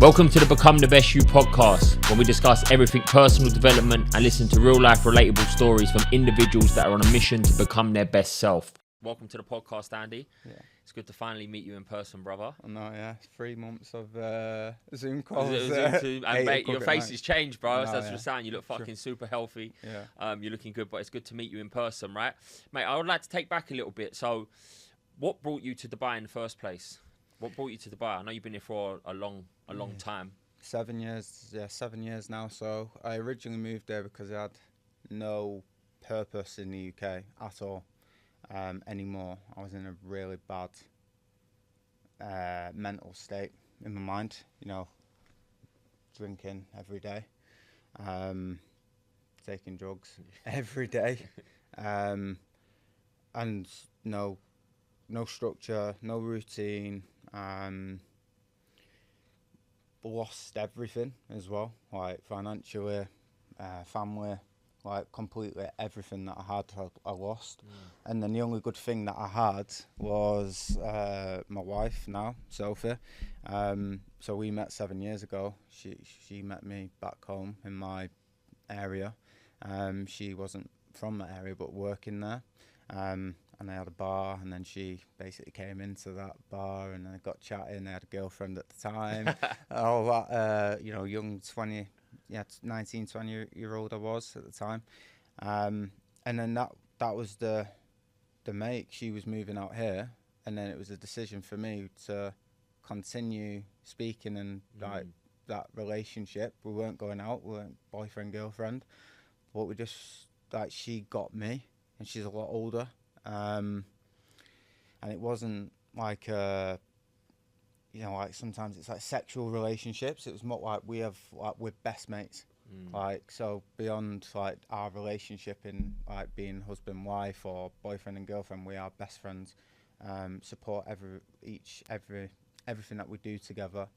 Welcome to the Become the Best You podcast, where we discuss everything personal development and listen to real life relatable stories from individuals that are on a mission to become their best self. Welcome to the podcast, Andy. Yeah. It's good to finally meet you in person, brother. I know, yeah. 3 months of Zoom calls. And mate, your face has changed, bro. No, That's yeah. what I'm saying. You look fucking super healthy. Yeah. You're looking good, but it's good to meet you in person, right? Mate, I would like to take back a little bit. So, what brought you to Dubai in the first place? What brought you to Dubai? I know you've been here for a long time. 7 years, 7 years now. So I originally moved there because I had no purpose in the UK at all anymore. I was in a really bad mental state in my mind, drinking every day, taking drugs every day, and no structure, no routine, lost everything as well, like financially, family, like completely everything that I had, I lost. And then the only good thing that I had was my wife now, Sophie. So we met 7 years ago. She met me back home in my area. She wasn't from that area but working there. And I had a bar, and then she basically came into that bar, and I got chatting. I had a girlfriend at the time. All that, young 19, 20-year-old I was at the time. And then that was the make. She was moving out here, and then it was a decision for me to continue speaking and like that relationship. We weren't going out, we weren't boyfriend, girlfriend, but we just, like, she got me, and she's a lot older. And it wasn't like like sometimes it's like sexual relationships. It was more like we're best mates. Like, so beyond like our relationship in like being husband, wife, or boyfriend and girlfriend, we are best friends. Support everything that we do together,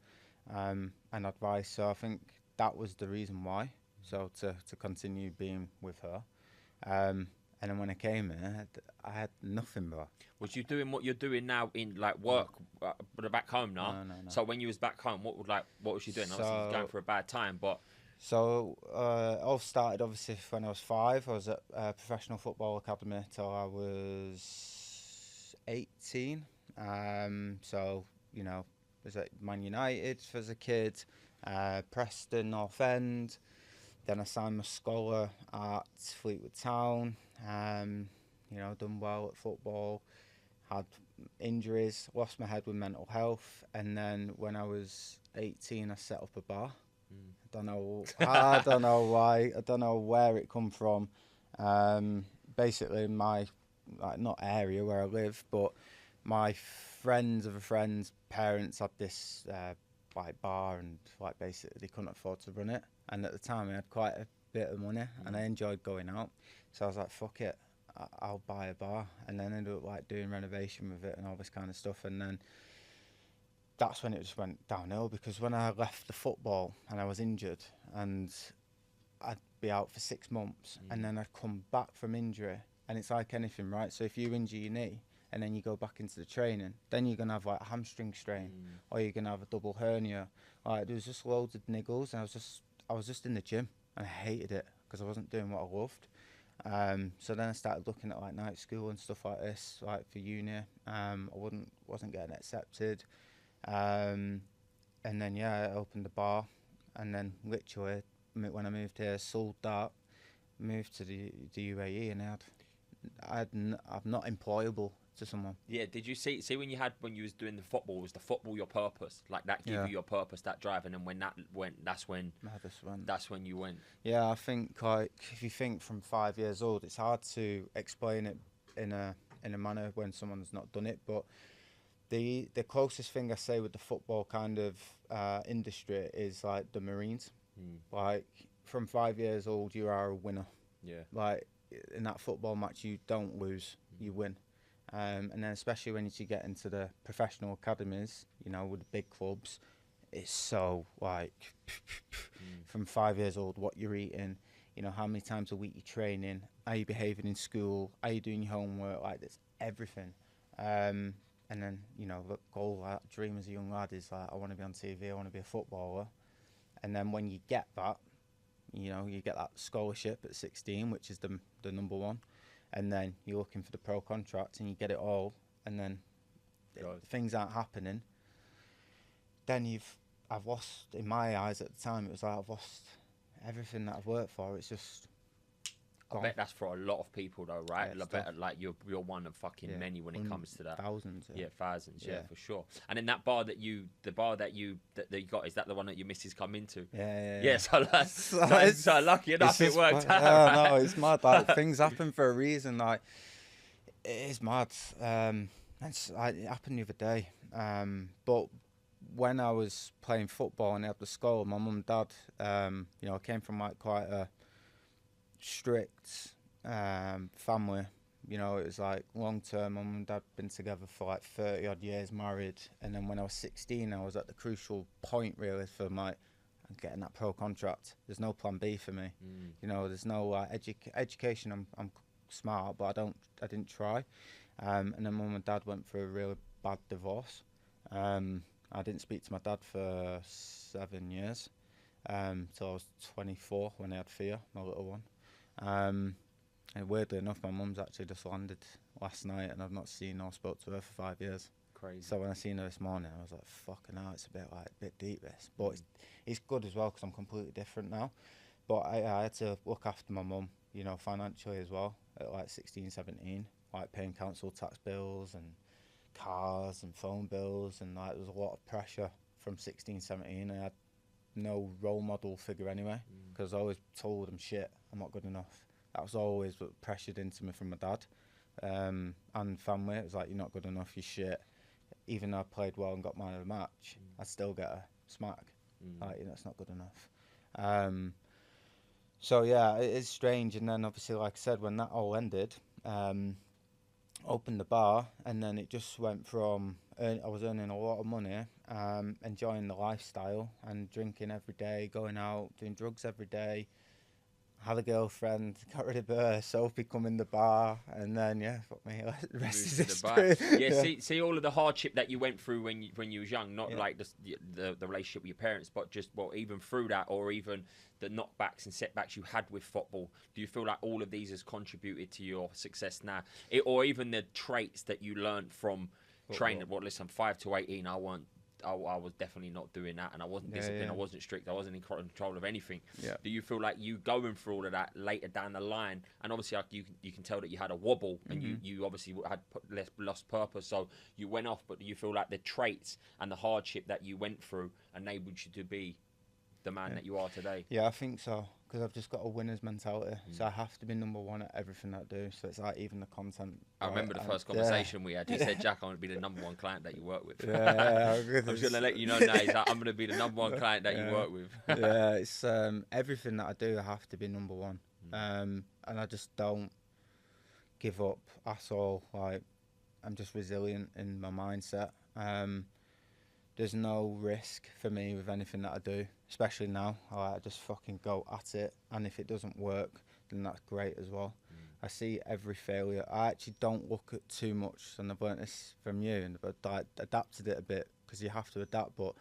and advice. So I think that was the reason why. So to continue being with her. And then when I came here, I had nothing, bro. Was you doing what you're doing now in like work, but back home now? No. So when you was back home, what was you doing? Obviously, you was going for a bad time, but. So all started obviously when I was 5. I was at professional football academy till I was 18. So was at Man United as a kid, Preston, North End. Then I signed my scholar at Fleetwood Town. Done well at football. Had injuries, lost my head with mental health, and then when I was 18, I set up a bar. I don't know why. I don't know where it come from. Basically, my not area where I live, but my friends of a friend's parents had this bar, and basically they couldn't afford to run it. And at the time, I had quite a bit of money, and I enjoyed going out. So I was like, fuck it, I'll buy a bar. And then ended up doing renovation with it and all this kind of stuff. And then that's when it just went downhill, because when I left the football and I was injured, and I'd be out for 6 months, and then I'd come back from injury. And it's like anything, right? So if you injure your knee and then you go back into the training, then you're going to have a hamstring strain, or you're going to have a double hernia. There was just loads of niggles, and I was just in the gym, and I hated it because I wasn't doing what I loved. So then I started looking at night school and stuff like this, for uni. I wasn't getting accepted. And then I opened the bar, and then literally when I moved here, sold that, moved to the UAE, and I'm not employable to someone. Yeah, did you see when you was doing the football, was the football your purpose? Like that gave you your purpose, that drive, and then when that went, that's when you went. Yeah, I think if you think from 5 years old, it's hard to explain it in a manner when someone's not done it. But the closest thing I say with the football kind of industry is like the Marines. From 5 years old, you are a winner. Yeah. In that football match, you don't lose, you win. And then especially when you get into the professional academies, with the big clubs, it's so from 5 years old, what you're eating, how many times a week you're training, how you behaving in school, how you doing your homework, there's everything. And And then, you know, the goal, dream as a young lad is like, I want to be on TV, I want to be a footballer. And then when you get that, you know, you get that scholarship at 16, which is the number one. And then you're looking for the pro contract and you get it all. And then things aren't happening. Then I've lost, in my eyes at the time, it was like I've lost everything that I've worked for. It's just gone. I bet that's for a lot of people though, right? Yeah, I bet like you're one of fucking many when it comes to that. Thousands. Yeah, thousands. Yeah, for sure. And then that bar that you got, is that the one that your missus come into? Yeah. So lucky enough it worked out. No, it's mad. Like, things happen for a reason. Like, it is mad. It happened the other day. But when I was playing football and I had the school, my mum and dad, you know, I came from like quite a strict family. You know, it was like long term. My mum and dad been together for like 30 odd years, married. And then when I was 16, I was at the crucial point really for my getting that pro contract. There's no plan B for me. You know, there's no education. I'm smart, but I didn't try. And then mum and dad went through a really bad divorce. I didn't speak to my dad for 7 years, till I was 24 when I had Thea, my little one. And weirdly enough, my mum's actually just landed last night, and I've not seen or spoke to her for 5 years. Crazy. So when I seen her this morning, I was like, "Fucking hell, it's a bit deep this." But it's good as well because I'm completely different now. But I had to look after my mum, you know, financially as well at like 16, 17, like paying council tax bills and cars and phone bills, and like there was a lot of pressure from 16, 17. I had no role model figure anyway because I always told them shit, I'm not good enough. That was always what pressured into me from my dad and family. It was like, you're not good enough, you're shit. Even though I played well and got man of the match, I still get a smack. Like, you know, it's not good enough. So yeah, it is strange. And then obviously, like I said, when that all ended, opened the bar, and then it just went from I was earning a lot of money, enjoying the lifestyle and drinking every day, going out, doing drugs every day. Had a girlfriend, got rid of her, Sophie come in the bar, and then fuck me, the rest is history. See all of the hardship that you went through when you was young, not like the relationship with your parents, but just even through that, or even the knockbacks and setbacks you had with football. Do you feel like all of these has contributed to your success now, or even the traits that you learned from training? Well, listen, 5 to 18, I was definitely not doing that, and I wasn't disciplined. I wasn't strict. I wasn't in control of anything. Do you feel like you going through all of that later down the line, and obviously like you can tell that you had a wobble, and you obviously had lost purpose, so you went off, but do you feel like the traits and the hardship that you went through enabled you to be the man that you are today? Yeah, I think so, because I've just got a winner's mentality. So I have to be number one at everything I do. So it's like even the content. I remember the first conversation we had. You said, "Jack, I want to be the number one client that you work with." I'm just gonna let you know now. He's like, I'm gonna be the number one client that you work with. It's everything that I do, I have to be number one, and I just don't give up at all. Like, I'm just resilient in my mindset. There's no risk for me with anything that I do, especially now. I just fucking go at it, and if it doesn't work, then that's great as well. I see every failure. I actually don't look at too much, and I've learnt this from you, and I've adapted it a bit because you have to adapt. But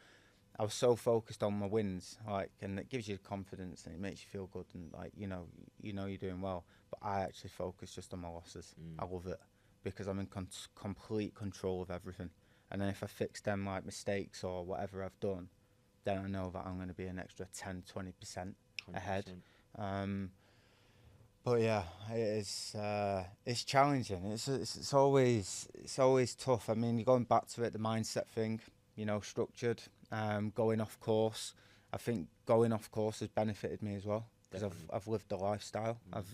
I was so focused on my wins, and it gives you confidence and it makes you feel good, and you know you're doing well. But I actually focus just on my losses. I love it because I'm in complete control of everything. And then if I fix them like mistakes or whatever I've done, then I know that I'm going to be an extra 10, 20% ahead. But yeah, it's challenging. It's always tough. I mean, you're going back to it, the mindset thing, you know, structured, going off course. I think going off course has benefited me as well because I've lived the lifestyle. I've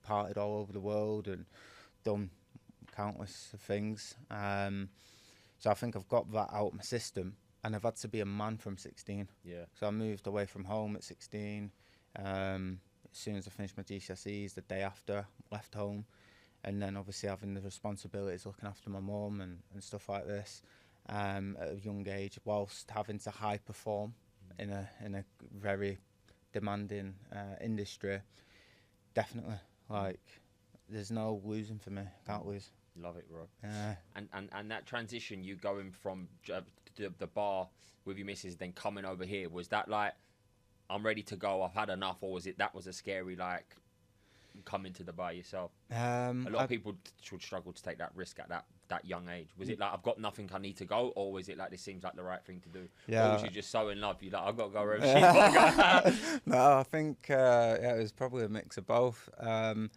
partied all over the world and done countless things. So I think I've got that out of my system, and I've had to be a man from 16. So I moved away from home at 16. As soon as I finished my GCSEs, the day after, left home, and then obviously having the responsibilities, looking after my mum and stuff like this at a young age, whilst having to high perform in a very demanding industry. Definitely, there's no losing for me. Can't lose. Love it, bro. Yeah. And that transition, you going from the bar with your missus, then coming over here, was that like, I'm ready to go, I've had enough, or was it that was a scary like coming to the bar yourself? A lot of people would struggle to take that risk at that young age. Was it like, I've got nothing, I need to go, or was it like, this seems like the right thing to do? Yeah. Or was you just so in love, you like, I've got to go wherever she's got to go? No, I think yeah, it was probably a mix of both. I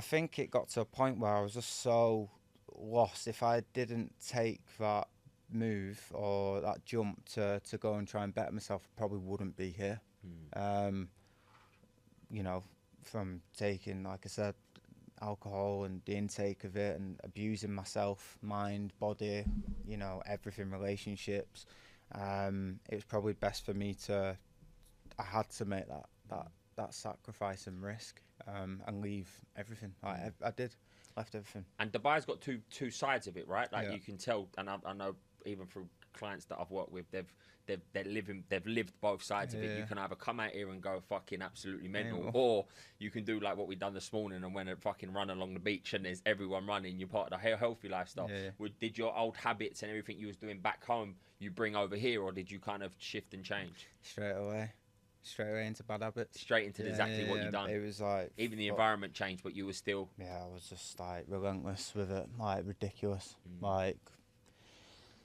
think it got to a point where I was just so lost. If I didn't take that move or that jump to go and try and better myself, I probably wouldn't be here. You know, from taking, like I said, alcohol and the intake of it and abusing myself, mind, body, you know, everything, relationships. It was probably best for me I had to make that sacrifice and risk and leave everything. I did, left everything. And Dubai's got two sides of it, right? Like, Yeah. you can tell, and I know even through clients that I've worked with, they've lived both sides of it. You Yeah. can either come out here and go fucking absolutely mental, Mental. or you can do like what we done this morning and went and fucking run along the beach and there's everyone running. You're part of the healthy lifestyle. Yeah. Did your old habits and everything you was doing back home you bring over here, or did you kind of shift and change Straight away into bad habits. straight into exactly what you done? It was like, Even the environment changed, but you were still. yeah, I was just like relentless with it, like ridiculous. Like,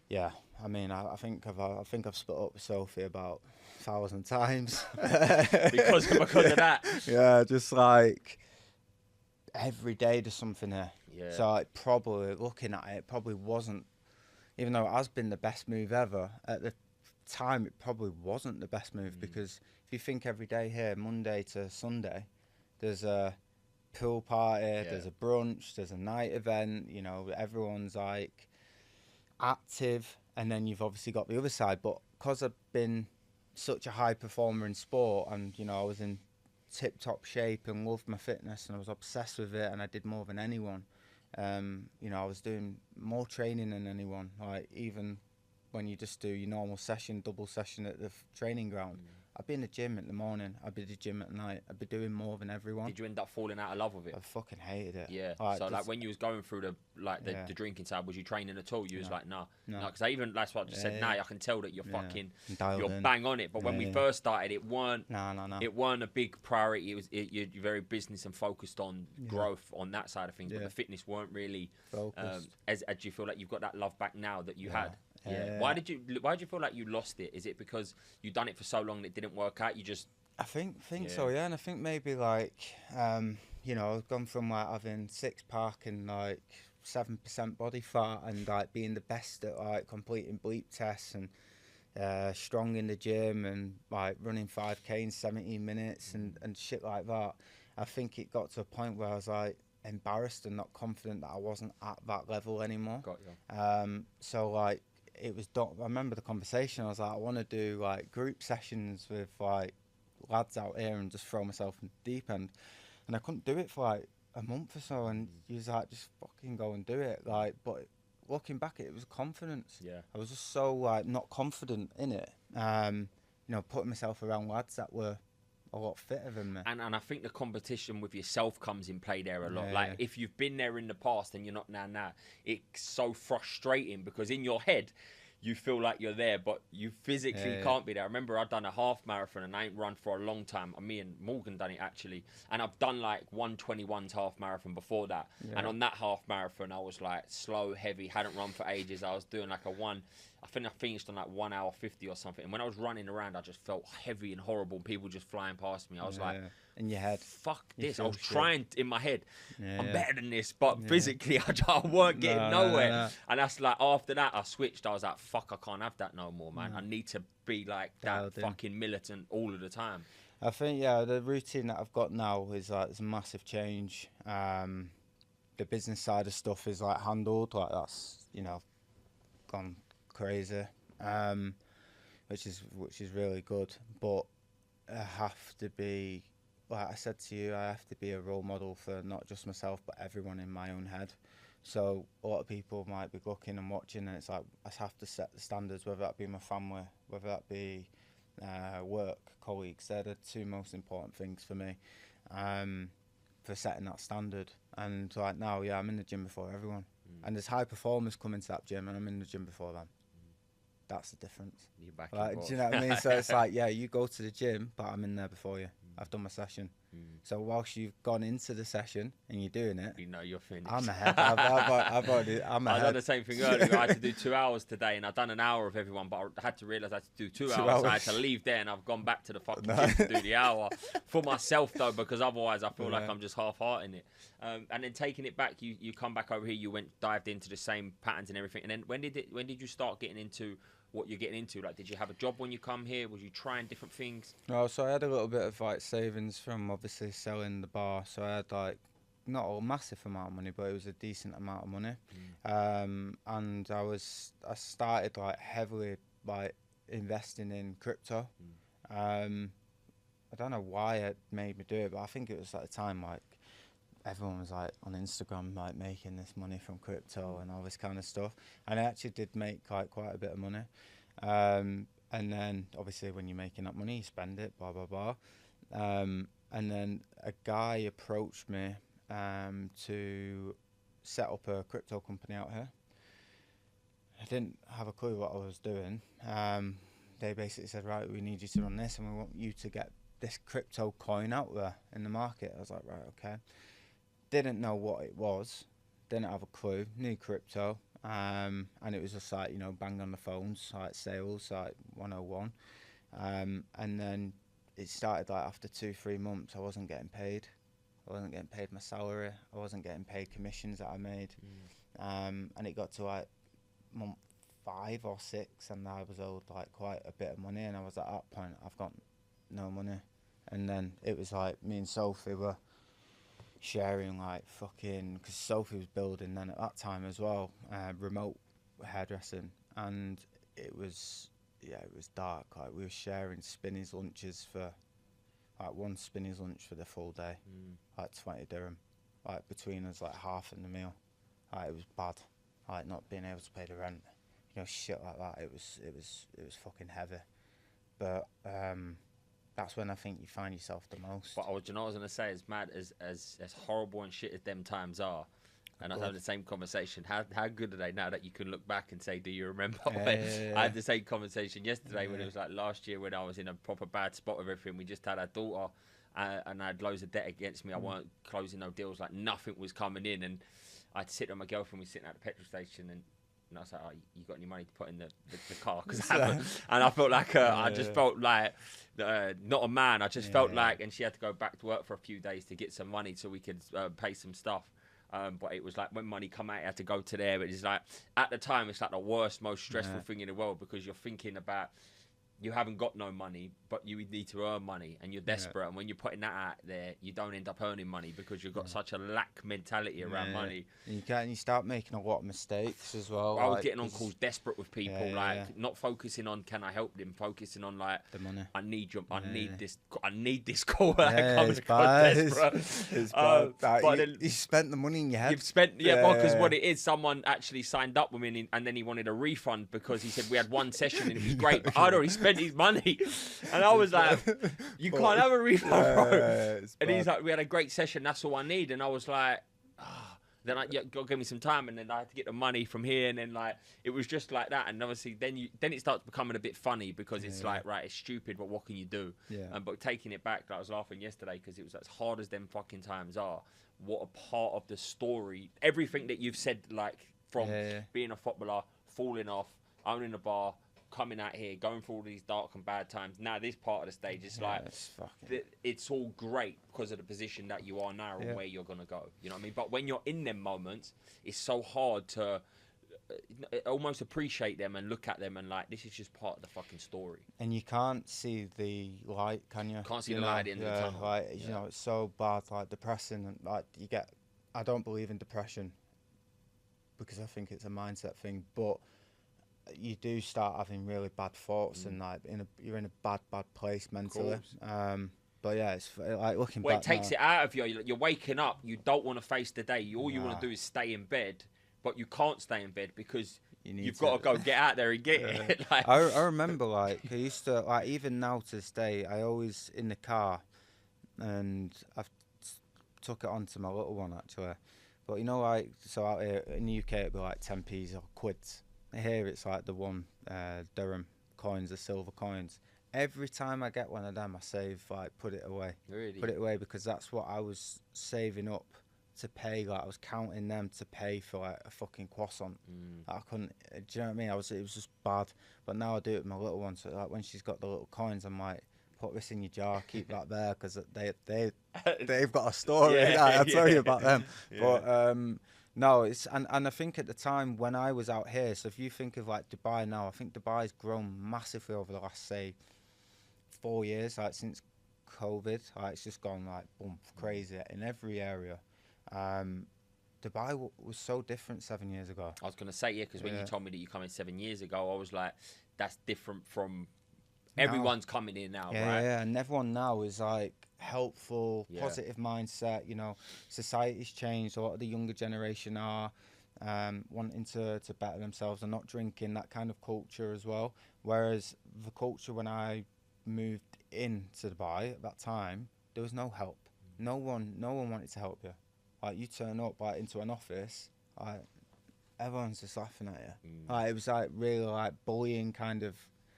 yeah, I mean, I think I've split up with Sophie about 1,000 times because of that. Yeah, just like every day there's something here. Yeah. So like, probably looking at it, probably wasn't, even though it has been the best move ever, at the time it probably wasn't the best move, because if you think every day here, Monday to Sunday, there's a pool party, there's a brunch, there's a night event, you know, everyone's like active, and then you've obviously got the other side. But because I've been such a high performer in sport, and you know, I was in tip-top shape and loved my fitness and I was obsessed with it, and I did more than anyone. You know, I was doing more training than anyone, like even when you just do your normal session, double session at the training ground. I'd be in the gym in the morning, I'd be at the gym at night, I'd be doing more than everyone. Did you end up falling out of love with it? I fucking hated it. Yeah. Like, So like when you was going through the drinking side, was you training at all? You was like, nah. Because that's what I just said. Nah, I can tell that you're fucking, you're bang on it. But when we first started, it weren't. It weren't a big priority. It was you're very business and focused on growth on that side of things. But the fitness weren't really focused. As do you feel like you've got that love back now that you had? Yeah. Why did you feel like you lost it? Is it because you done it for so long and it didn't work out? You just. I think so, yeah. And I think maybe like, you know, I've gone from like having 6-pack and like 7% body fat and like being the best at like completing bleep tests and strong in the gym and like running 5K in 17 minutes and shit like that. I think it got to a point where I was like embarrassed and not confident that I wasn't at that level anymore. Got you. So like, it was I remember the conversation. I was like, I want to do like group sessions with like lads out here and just throw myself in the deep end, and I couldn't do it for like a month or so. And he was like, just fucking go and do it. Like, but looking back, it was confidence. Yeah, I was just so like not confident in it. You know, putting myself around lads that were a lot fitter than me. And I think the competition with yourself comes in play there a lot. Like, if you've been there in the past and you're not now, it's so frustrating because in your head, you feel like you're there, but you physically can't be there. I remember I'd done a half marathon and I ain't run for a long time. Me and Morgan done it actually. And I've done like 1:21's half marathon before that. Yeah. And on that half marathon, I was like slow, heavy, hadn't run for ages. I was doing like I think I finished on like 1 hour 50 or something. And when I was running around, I just felt heavy and horrible. People just flying past me. I was like, in your head, fuck this. I was trying in my head, I'm better than this, but Yeah. physically I weren't getting nowhere. No. And that's like, after that I switched. I was like, fuck, I can't have that no more, man. I need to be like Dialed that in. fucking militant all of the time. I think, the routine that I've got now is like, it's a massive change. The business side of stuff is like handled, like that's, you know, gone crazy, which is really good. But I have to be, like I said to you, I have to be a role model for not just myself, but everyone in my own head. So a lot of people might be looking and watching, and it's like, I have to set the standards, whether that be my family, whether that be work, colleagues. They're the two most important things for me. for setting that standard. And like now, yeah, I'm in the gym before everyone. And there's high performers coming to that gym, and I'm in the gym before them. That's the difference. You're back Like, do you know what I mean? So it's like, yeah, you go to the gym, but I'm in there before you. I've done my session. So whilst you've gone into the session and you're doing it, you know you're finished. I'm ahead. I'm ahead. I done the same thing earlier. I had to do 2 hours today, and I've done an hour of everyone, but I had to realise I had to do 2 hours. So I had to leave there, and I've gone back to the fucking gym to do the hour for myself, though, because otherwise I feel like I'm just half-hearting it. And then taking it back, you come back over here, you dived into the same patterns and everything. And then when did you start getting into what you're getting into? Like, did you have a job when you come here? Was you trying different things? No, so I had a little bit of like savings from obviously selling the bar. So I had like not a massive amount of money, but it was a decent amount of money. And I started like heavily like investing in crypto. I don't know why it made me do it, but I think it was at the time like everyone was like on Instagram like making this money from crypto and all this kind of stuff, and I actually did make like quite a bit of money. And then obviously when you're making that money, you spend it, blah blah blah. And then a guy approached me to set up a crypto company out here. I didn't have a clue what I was doing. They basically said, right, we need you to run this, and we want you to get this crypto coin out there in the market. I was like, right, okay. Didn't know what it was, didn't have a clue, knew crypto, and it was just like, you know, bang on the phones, like sales, like 101. And then it started like after 2-3 months, I wasn't getting paid. I wasn't getting paid my salary. I wasn't getting paid commissions that I made. And it got to like month 5 or 6, and I was owed like quite a bit of money, and I was at that point, I've got no money. And then it was like me and Sophie were sharing like fucking, because Sophie was building then at that time as well, remote hairdressing, and it was dark. Like we were sharing spinneys lunches for like one spinneys lunch for the full day, like 20 dirham, like between us, like half in the meal. Like it was bad, like not being able to pay the rent, you know, shit like that. It was fucking heavy, but that's when I think you find yourself the most. But I was gonna say, as mad as horrible and shit as them times are, and I was having the same conversation. How good are they now that you can look back and say, do you remember? I had the same conversation yesterday when it was like last year when I was in a proper bad spot with everything. We just had our daughter, and I had loads of debt against me. I weren't closing no deals, like nothing was coming in, and I had to sit with my girlfriend. We were sitting at the petrol station, and I was like, oh, you got any money to put in the car? Cause and I felt like, I just felt like, not a man. I just felt like, and she had to go back to work for a few days to get some money so we could pay some stuff. But it was like when money come out, you had to go to there. But it's like, at the time, it's like the worst, most stressful thing in the world, because you're thinking about, you haven't got no money, but you need to earn money, and you're desperate. And when you're putting that out there, you don't end up earning money because you've got such a lack mentality around money. And you start making a lot of mistakes as well. I was getting on calls desperate with people, not focusing on can I help them, focusing on like the money. I need this call. It's bad. It's bad. But you spent the money in your head. You've spent because what it is, someone actually signed up with me, and then he wanted a refund because he said we had one session and it was great, but I'd already spent his money, and I was like, you can't have a refund, bro. And he's like, we had a great session, that's all I need. And I was like, then God give me some time, and then I had to get the money from here, and then like it was just like that. And obviously then it starts becoming a bit funny because it's like, right, it's stupid, but what can you do? But taking it back, I was laughing yesterday because it was as hard as them fucking times are, what a part of the story, everything that you've said, like from being a footballer, falling off, owning a bar, coming out here, going through all these dark and bad times. Now this part of the stage is like, it's all great because of the position that you are now and where you're going to go. You know what I mean? But when you're in them moments, it's so hard to almost appreciate them and look at them and like, this is just part of the fucking story. And you can't see the light, can you? Can't see the light at the end of the tunnel. Like, you know, it's so bad, like depressing, and like I don't believe in depression because I think it's a mindset thing, but you do start having really bad thoughts and like you're in a bad place mentally. But yeah, it's like looking back. It takes it out of you. You're waking up. You don't want to face the day. All you want to do is stay in bed, but you can't stay in bed because you've got to go get out there and get it. Like, I remember like I used to like, even now to this day, I always in the car, and I've took it on to my little one actually. But you know, like, so out here in the UK it'd be like 10p's or quids. Here it's like the one dirham coins, the silver coins. Every time I get one of them, I save, like, put it away. Really? Put it away, because that's what I was saving up to pay. Like, I was counting them to pay for, like, a fucking croissant. I couldn't, do you know what I mean? It was just bad. But now I do it with my little one. So, like, when she's got the little coins, I'm like, put this in your jar, keep that there, because they've got a story. I'll tell you about them. But no, it's and I think at the time when I was out here, so if you think of like Dubai now, I think Dubai's grown massively over the last, say, 4 years, like since COVID. Like, it's just gone like boom, crazy in every area. Dubai was so different 7 years ago. I was gonna say, yeah, because when you told me that you come in 7 years ago, I was like, that's different from everyone's coming in now, right? Yeah, and everyone now is like helpful, positive mindset. You know, society's changed. A lot of the younger generation are wanting to better themselves and not drinking, that kind of culture as well. Whereas the culture when I moved into Dubai at that time, there was no help. No one wanted to help you. Like, you turn up like into an office, like everyone's just laughing at you. Like, it was like really like bullying kind of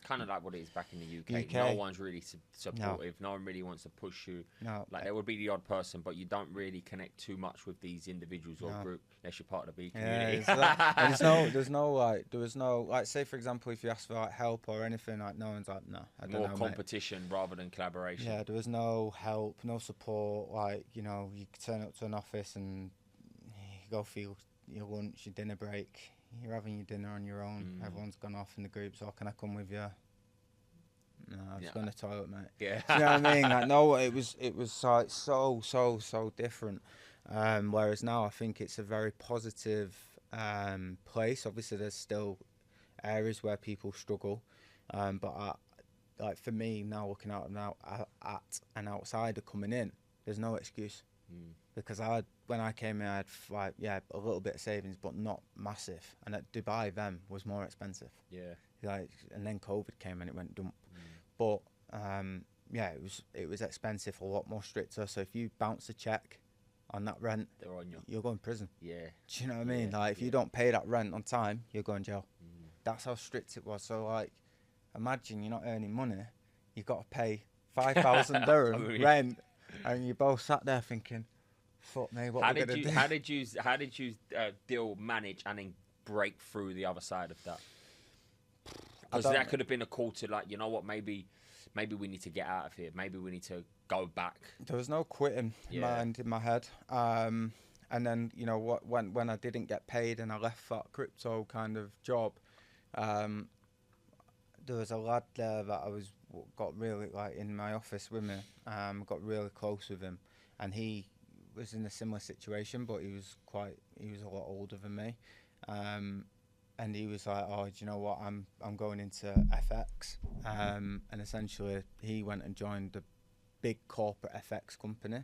like what it is back in the UK. No one's really supportive. No one really wants to push you. Like, there would be the odd person, but you don't really connect too much with these individuals or group unless you're part of the B community. And there was no like, say for example, if you ask for like help or anything, like, no one's like, no, I don't know, competition, mate, rather than collaboration. Yeah, there was no help, no support. Like, you know, you turn up to an office and you go for your lunch, your dinner break. You're having your dinner on your own. Everyone's gone off in the group. So can I come with you? No, I'm just going to the toilet, mate. Yeah. Do you know what I mean? Like, no, it was like so different. Whereas now I think it's a very positive place. Obviously, there's still areas where people struggle, but like for me now, looking out now at an outsider coming in, there's no excuse. Because when I came in, I had like, a little bit of savings, but not massive. And at Dubai then was more expensive. Yeah. Like, and then COVID came and it went dump. But it was expensive, a lot more stricter. So if you bounce a check on that rent, they're on you. You're going to prison. Yeah. Do you know what I mean? Like, if you don't pay that rent on time, you're going to jail. That's how strict it was. So like, imagine you're not earning money, you've got to pay 5,000 dirham rent, and you both sat there thinking, fuck me, what are we going to do? How did you manage and then break through the other side of that? Because that could have been a call to, like, you know what, maybe we need to get out of here. Maybe we need to go back. There was no quitting mind in my head. And then, you know, when I didn't get paid and I left that crypto kind of job, there was a lad there that got really, like, in my office with me. Got really close with him, and he was in a similar situation, but he was a lot older than me. And he was like, oh, do you know what, I'm going into FX. And essentially he went and joined a big corporate FX company.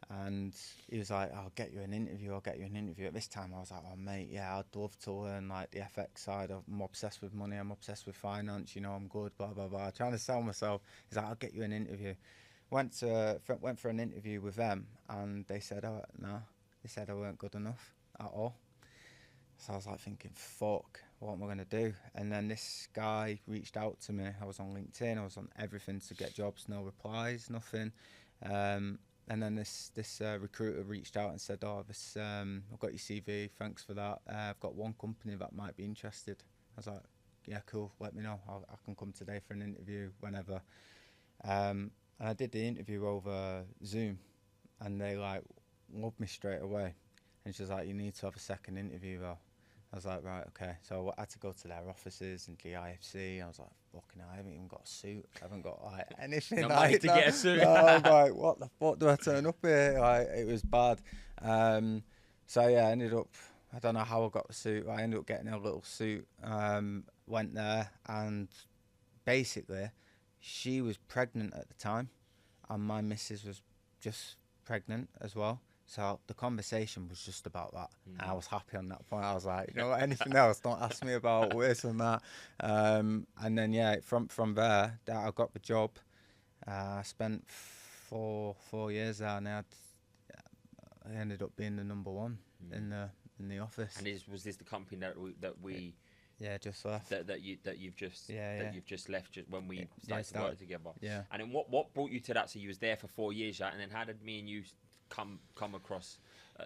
And he was like, I'll get you an interview. At this time I was like, oh mate, yeah, I'd love to learn like the FX side. I'm obsessed with money, I'm obsessed with finance, you know, I'm good, blah, blah, blah. Trying to sell myself. He's like, I'll get you an interview. Went for an interview with them, and they said, oh, no. They said I weren't good enough at all. So I was like thinking, fuck, what am I going to do? And then this guy reached out to me. I was on LinkedIn. I was on everything to get jobs. No replies, nothing. And then this recruiter reached out and said, oh, I've got your CV. Thanks for that. I've got one company that might be interested. I was like, yeah, cool. Let me know. I can come today for an interview whenever. And I did the interview over Zoom, and they like loved me straight away. And she was like, you need to have a second interview though. I was like, right, okay. So I had to go to their offices and the IFC. I was like, fucking hell, I haven't even got a suit. I haven't got like anything. No money to get a suit. I was like, what the fuck do I turn up here? Like, it was bad. So yeah, I ended up, I don't know how I got the suit. I ended up getting a little suit. Went there, and basically she was pregnant at the time, and my missus was just pregnant as well. So the conversation was just about that. I was happy on that point. I was like, you know what, anything else, don't ask me about this and that. And then, yeah, from there, I got the job. I spent four years there, and I had I ended up being the number one in the office. And was this the company that we yeah, just left. you've just left just when we started to work together? Yeah. And then what brought you to that? So you was there for 4 years, yeah? And then how did me and you come across?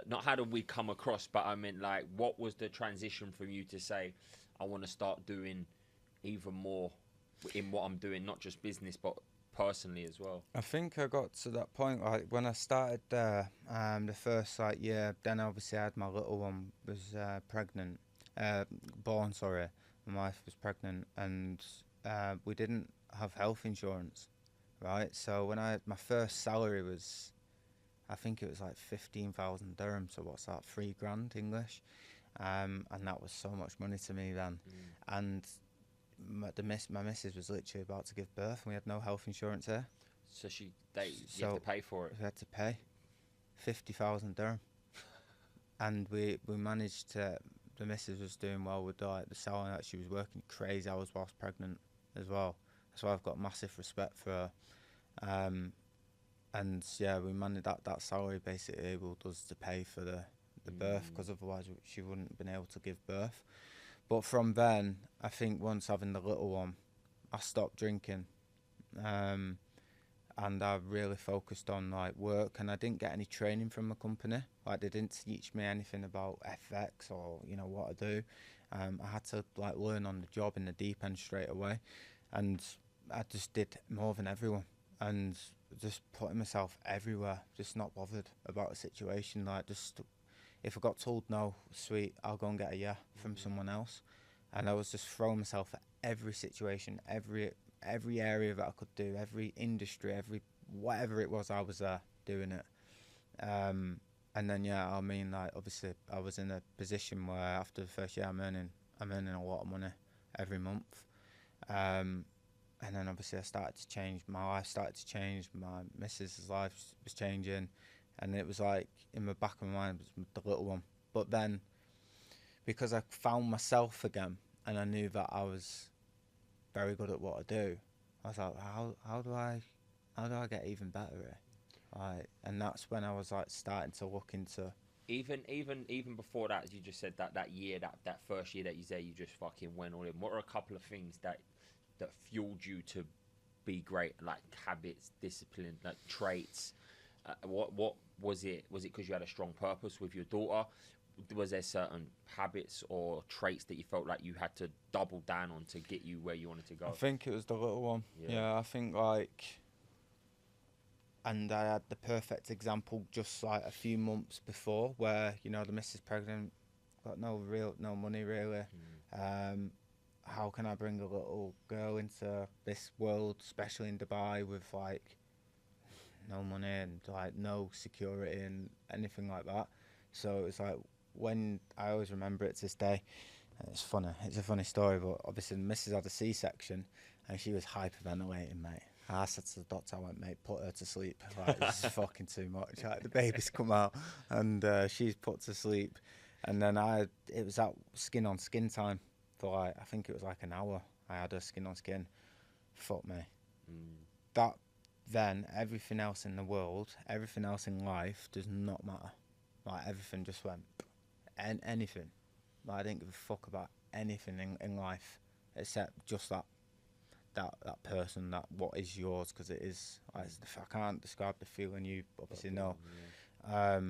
Not how did we come across, but I mean, like, what was the transition from you to say, I want to start doing even more in what I'm doing, not just business, but personally as well? I think I got to that point, like, when I started there, the first, like, year, then obviously I had my little one was born, sorry. My wife was pregnant, and we didn't have health insurance, right? So when my first salary was, I think it was like 15,000 dirhams, so what's that, $3,000 English? And that was so much money to me then. And my missus was literally about to give birth, and we had no health insurance here. So you had to pay for it? We had to pay 50,000 dirham. And we managed to, the missus was doing well with the salon, that she was working crazy hours whilst pregnant as well. That's why I've got massive respect for her. And yeah, we managed that salary basically enabled us to pay for the birth, because otherwise she wouldn't have been able to give birth. But from then, I think once having the little one, I stopped drinking, and I really focused on like work. And I didn't get any training from the company. Like, they didn't teach me anything about FX or what to do. I had to like learn on the job in the deep end straight away, and I just did more than everyone. And just putting myself everywhere, just not bothered about the situation. Like, just if I got told no, sweet, I'll go and get a yeah from someone else. And I was just throwing myself at every situation, every area that I could do, every industry, every whatever it was, I was there doing it. And then yeah, I mean, like, obviously I was in a position where after the first year I'm earning a lot of money every month. And then obviously I started to change, my life started to change, my missus' life was changing, and it was like, in the back of my mind was the little one. But then, because I found myself again, and I knew that I was very good at what I do, I was like, how do I get even better here? Like, and that's when I was like starting to look into... Even before that, as you just said, that first year that you said you just fucking went all in, what are a couple of things that fueled you to be great, like habits, discipline, like traits? What was it? Was it because you had a strong purpose with your daughter? Was there certain habits or traits that you felt like you had to double down on to get you where you wanted to go? I think it was the little one. Yeah, I think like, and I had the perfect example just like a few months before, where the missus pregnant, got no money really. How can I bring a little girl into this world, especially in Dubai, with like no money and like no security and anything like that? So it was like, when I always remember it to this day, and it's funny, it's a funny story, but obviously the missus had a C-section and she was hyperventilating, mate. I said to the doctor, I went, mate, put her to sleep. Like, this is fucking too much. Like, the baby's come out and she's put to sleep. And then it was that skin on skin time. For like, I think it was like an hour. I had a skin on skin. Fuck me. That then everything else in the world, everything else in life does not matter. Like, everything just went, and anything. Like, I didn't give a fuck about anything in life except just that person, that what is yours, because it is. I can't describe the feeling, you obviously know. Yeah.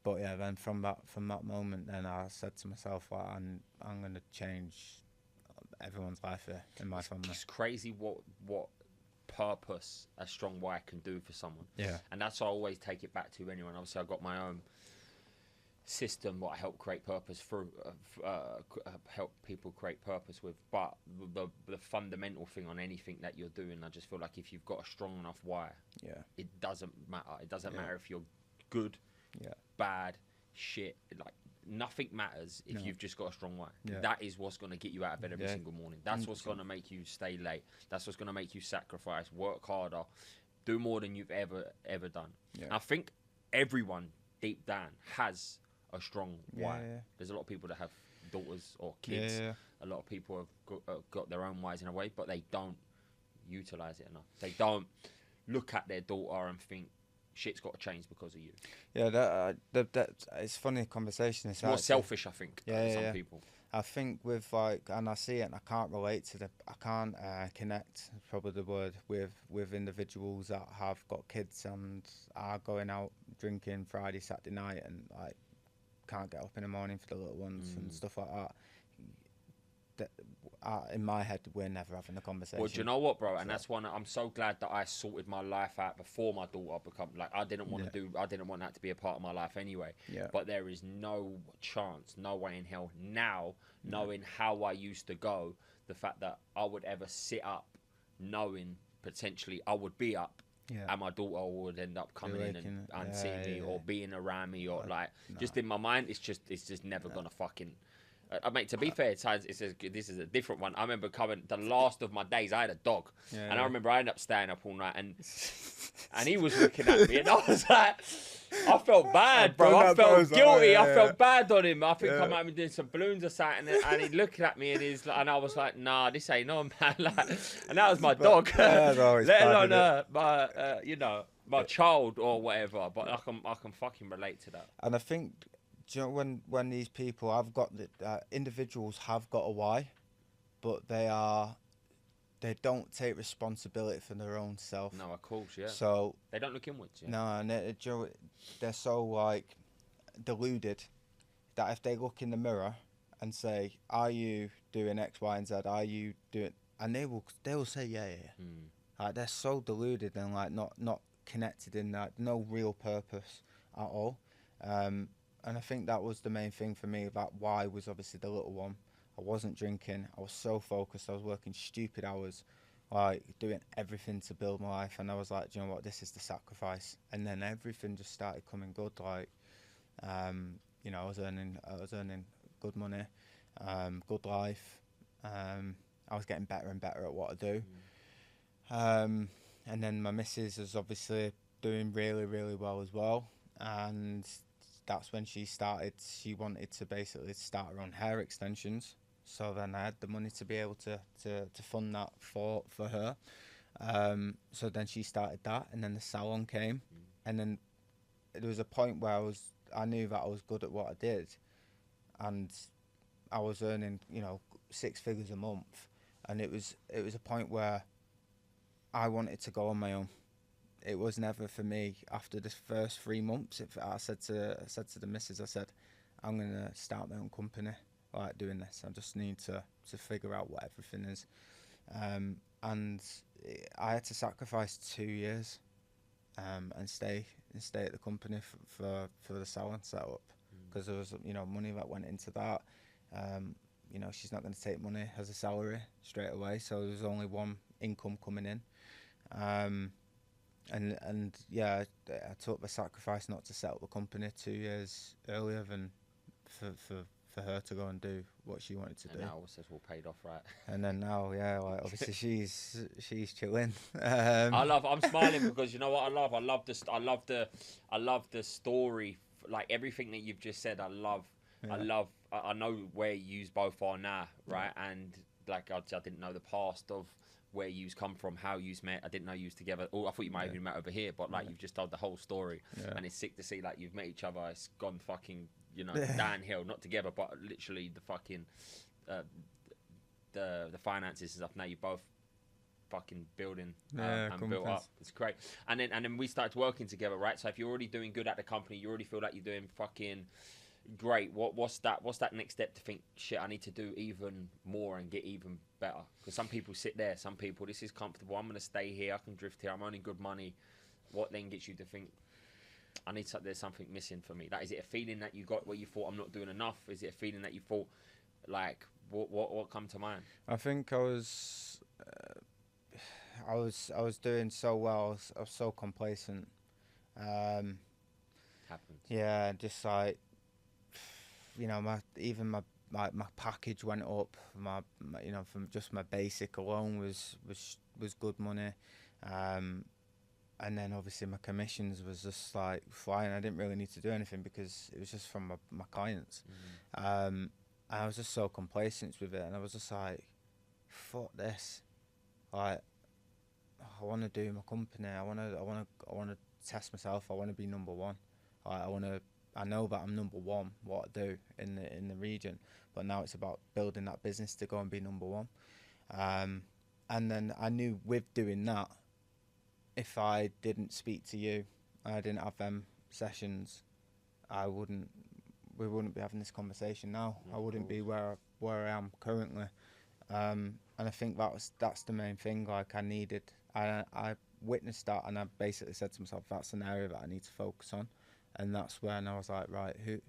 But yeah, then from that moment, then I said to myself, like, I'm going to change everyone's life here in my family. It's crazy what purpose a strong why can do for someone. Yeah. And that's why I always take it back to anyone. Obviously, I've got my own system what I help create purpose through, help people create purpose with. But the fundamental thing on anything that you're doing, I just feel like if you've got a strong enough why, it doesn't matter. It doesn't matter if you're good, bad, shit. Like, nothing matters if you've just got a strong why. That is what's going to get you out of bed every single morning. That's what's going to make you stay late. That's what's going to make you sacrifice, work harder, do more than you've ever done. I think everyone deep down has a strong why. There's a lot of people that have daughters or kids. A lot of people have got their own whys in a way, but they don't utilize it enough. They don't look at their daughter and think, shit's got to change because of you. Yeah, that it's funny conversation. It's more selfish, I think. Some people. I think with like, and I see it, and I can't relate to I can't connect, probably the word, with individuals that have got kids and are going out drinking Friday, Saturday night, and like can't get up in the morning for the little ones and stuff like that. In my head, we're never having a conversation. Well, do you know what, bro? And that's one. I'm so glad that I sorted my life out before my daughter become like. I didn't want that to be a part of my life anyway. Yeah. But there is no chance, no way in hell now, knowing how I used to go, the fact that I would ever sit up, knowing potentially I would be up. Yeah. And my daughter would end up coming in and seeing me or being around me or just in my mind, it's just never gonna fucking. Mate, to be fair, this is a different one. I remember coming the last of my days. I had a dog, and I remember I ended up staying up all night, and he was looking at me, and I was like, I felt bad, bro. I felt guilty. I felt bad on him. I think I might have been doing some balloons or something, and he looking at me, and I was like, nah, this ain't on, man. Like, and that was my dog, let alone my child or whatever. But I can fucking relate to that. And I think. Do you know when these people have got individuals have got a why, but they don't take responsibility for their own self. No, of course, yeah. So they don't look inwards. Yeah. No, and they're so like deluded that if they look in the mirror and say, "Are you doing X, Y, and Z? Are you doing?" and they will say, "Yeah." Like they're so deluded and like not connected in that, no real purpose at all. And I think that was the main thing for me about why was obviously the little one. I wasn't drinking. I was so focused. I was working stupid hours, like doing everything to build my life. And I was like, do you know what? This is the sacrifice. And then everything just started coming good. Like, I was earning good money, good life. I was getting better and better at what I do. And then my missus is obviously doing really, really well as well. And that's when she wanted to basically start her own hair extensions. So then I had the money to be able to fund that for her. So then she started that, and then the salon came. And then there was a point where I knew that I was good at what I did. And I was earning, 6 figures a month. And it was a point where I wanted to go on my own. It was never for me. After the first 3 months, I said to the missus, I said, I'm gonna start my own company, like doing this. I just need to figure out what everything is, and I had to sacrifice 2 years, and stay at the company for the salon setup, because there was money that went into that. She's not going to take money as a salary straight away, so there was only one income coming in. And yeah, I took the sacrifice not to set up the company 2 years earlier than for her to go and do what she wanted to do. And now it's all paid off, right? And then now, yeah, like obviously she's chilling. I'm smiling because you know what I love. I love the story, like everything that you've just said. I love. I know where you both are now, right? And like I didn't know the past of where you's come from, how you's met. I didn't know you was together. Oh, I thought you might have even met over here, but like you've just told the whole story, and it's sick to see like you've met each other. It's gone fucking downhill, not together, but literally the fucking the finances and stuff. Now you're both fucking building and built up. It's great. And then we started working together, right? So if you're already doing good at the company, you already feel like you're doing fucking great. What's that next step to think, shit, I need to do even more and get even better? Because some people sit there, some people, this is comfortable, I'm gonna stay here, I can drift here, I'm earning good money. What then gets you to think, there's something missing for me? Like, is it a feeling that you got where you thought I'm not doing enough? Is it a feeling that you thought, like, what come to mind? I think I was doing so well. I was so complacent. Happens. Yeah, just like, my package went up. My from just my basic alone was good money. And then obviously my commissions was just like flying. I didn't really need to do anything because it was just from my clients. And I was just so complacent with it, and I was just like, fuck this. Like, I want to do my company. I want to test myself. I want to be number one. I know that I'm number one, what I do in the region, but now it's about building that business to go and be number one. And then I knew with doing that, if I didn't speak to you, I didn't have them sessions, we wouldn't be having this conversation now. I wouldn't be where I am currently. And I think that's the main thing. Like I needed, I witnessed that, and I basically said to myself, that's an area that I need to focus on. And that's when I was like, right, who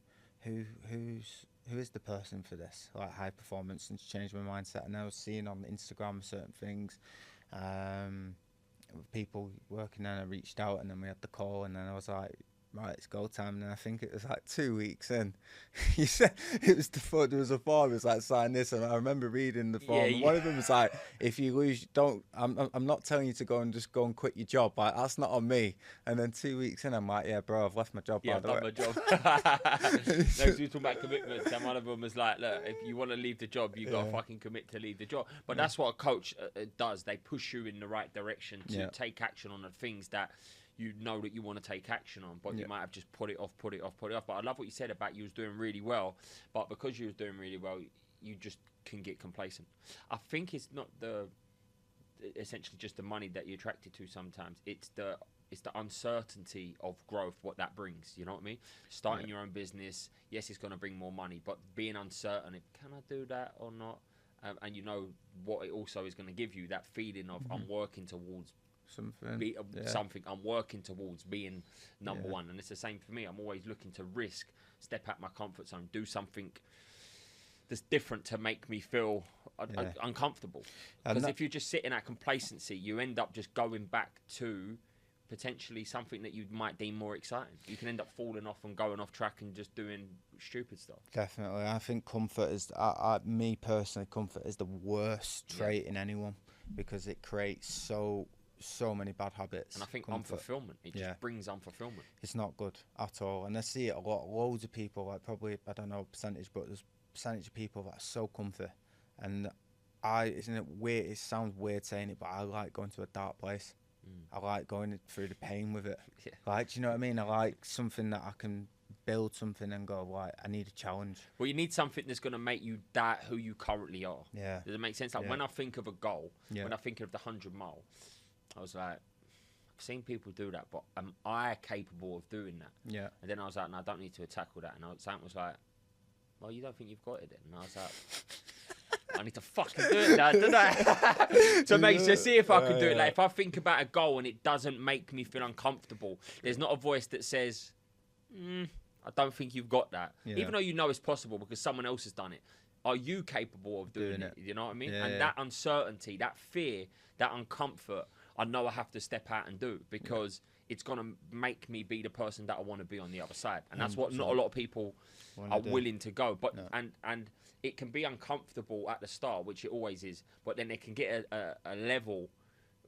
is the person for this? Like high performance, and to change my mindset. And I was seeing on Instagram certain things, people working, and I reached out, and then we had the call, and then I was like, right, it's go time. And I think it was like 2 weeks in. You said there was a form. It was like, sign this, and I remember reading the form. And one of them was like, if you lose, don't. I'm not telling you to go and quit your job. Like that's not on me. And then 2 weeks in, I'm like, yeah, bro, I've left my job. Yeah, I've done my job. No, you talking about commitments, and one of them was like, look, if you want to leave the job, you got to fucking commit to leave the job. But that's what a coach does. They push you in the right direction to take action on the things that you know that you want to take action on, but you might have just put it off. But I love what you said about you was doing really well, but because you was doing really well, you just can get complacent. I think it's not essentially just the money that you're attracted to sometimes. It's the uncertainty of growth, what that brings. You know what I mean? Starting your own business, yes, it's going to bring more money, but being uncertain, can I do that or not? And you know what it also is going to give you, that feeling of I'm working towards something. I'm working towards being number one, and it's the same for me. I'm always looking to risk, step out my comfort zone, do something that's different to make me feel uncomfortable. Because if you're just sitting at complacency, you end up just going back to potentially something that you might deem more exciting. You can end up falling off and going off track and just doing stupid stuff. Definitely. I think comfort is, me personally, comfort is the worst trait in anyone, because it creates so many bad habits. And I think unfulfillment, it just brings unfulfillment. It's not good at all. And I see it a lot. Loads of people, like probably, I don't know percentage, but there's percentage of people that are so comfy. And isn't it weird? It sounds weird saying it, but I like going to a dark place. I like going through the pain with it. Like, do you know what I mean? I like something that I can build something and go, right, I need a challenge. Well, you need something that's going to make you that who you currently are. Yeah. Does it make sense? Like when I think of a goal, when I think of the 100-mile, I was like, I've seen people do that, but am I capable of doing that? Yeah. And then I was like, no, I don't need to tackle that. And Sam was like, well, you don't think you've got it then? And I was like, I need to fucking do it now, don't I? to see if I can do it. Like, if I think about a goal and it doesn't make me feel uncomfortable, there's not a voice that says, I don't think you've got that. Even though you know it's possible because someone else has done it. Are you capable of doing it? You know what I mean? And that uncertainty, that fear, that uncomfort, I know I have to step out and do, because it's going to make me be the person that I want to be on the other side. And that's what not a lot of people are willing to go. But and it can be uncomfortable at the start, which it always is, but then it can get a level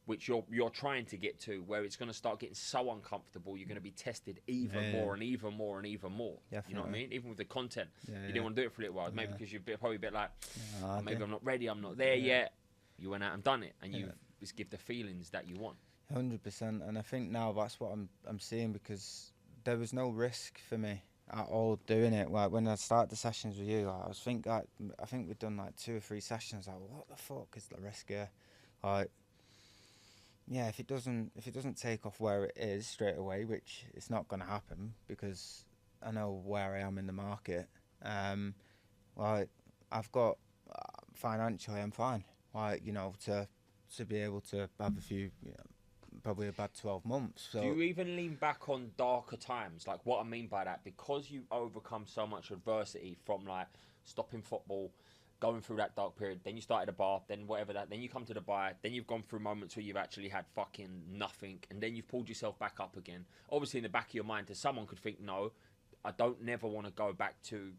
which you're trying to get to, where it's going to start getting so uncomfortable, you're going to be tested even more and even more and even more. You know what I mean? Even with the content, you didn't want to do it for a little while, maybe because you're probably a bit like, maybe I'm not ready, I'm not there yet. You went out and done it, and you just give the feelings that you want. 100%, and I think now that's what I'm seeing, because there was no risk for me at all doing it. Like when I started the sessions with you, like, I think we'd done like 2 or 3 sessions. Like, what the fuck is the risk here? Like, yeah, if it doesn't take off where it is straight away, which it's not going to happen, because I know where I am in the market. Like I've got financially, I'm fine. Like, you know, to be able to have a few, probably about 12 months. So do you even lean back on darker times? Like, what I mean by that, because you overcome so much adversity from like stopping football, going through that dark period, then you started a bar, then whatever that, then you come to Dubai, then you've gone through moments where you've actually had fucking nothing, and then you've pulled yourself back up again. Obviously, in the back of your mind, someone could think, no, I don't never want to go back to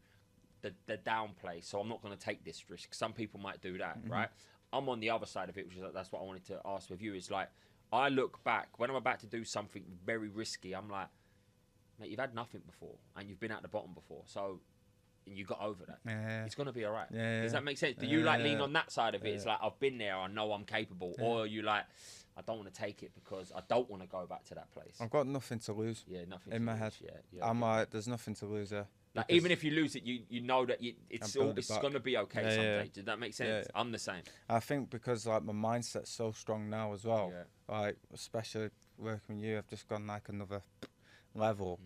the down place, so I'm not going to take this risk. Some people might do that, right? I'm on the other side of it, which is that's what I wanted to ask with you. Is like, I look back when I'm about to do something very risky. I'm like, mate, you've had nothing before, and you've been at the bottom before, so and you got over that. It's gonna be all right. Does that make sense? Do you like lean on that side of it? It's like, I've been there, I know I'm capable, or you like, I don't want to take it because I don't want to go back to that place. I've got nothing to lose. Yeah, nothing in to my lose. head. Yeah, I'm like, there's nothing to lose there. Like, even if you lose it, you know that it's gonna be okay someday. Did that make sense? Yeah. I'm the same. I think because like my mindset's so strong now as well. Yeah. Like especially working with you, I've just gone like another level.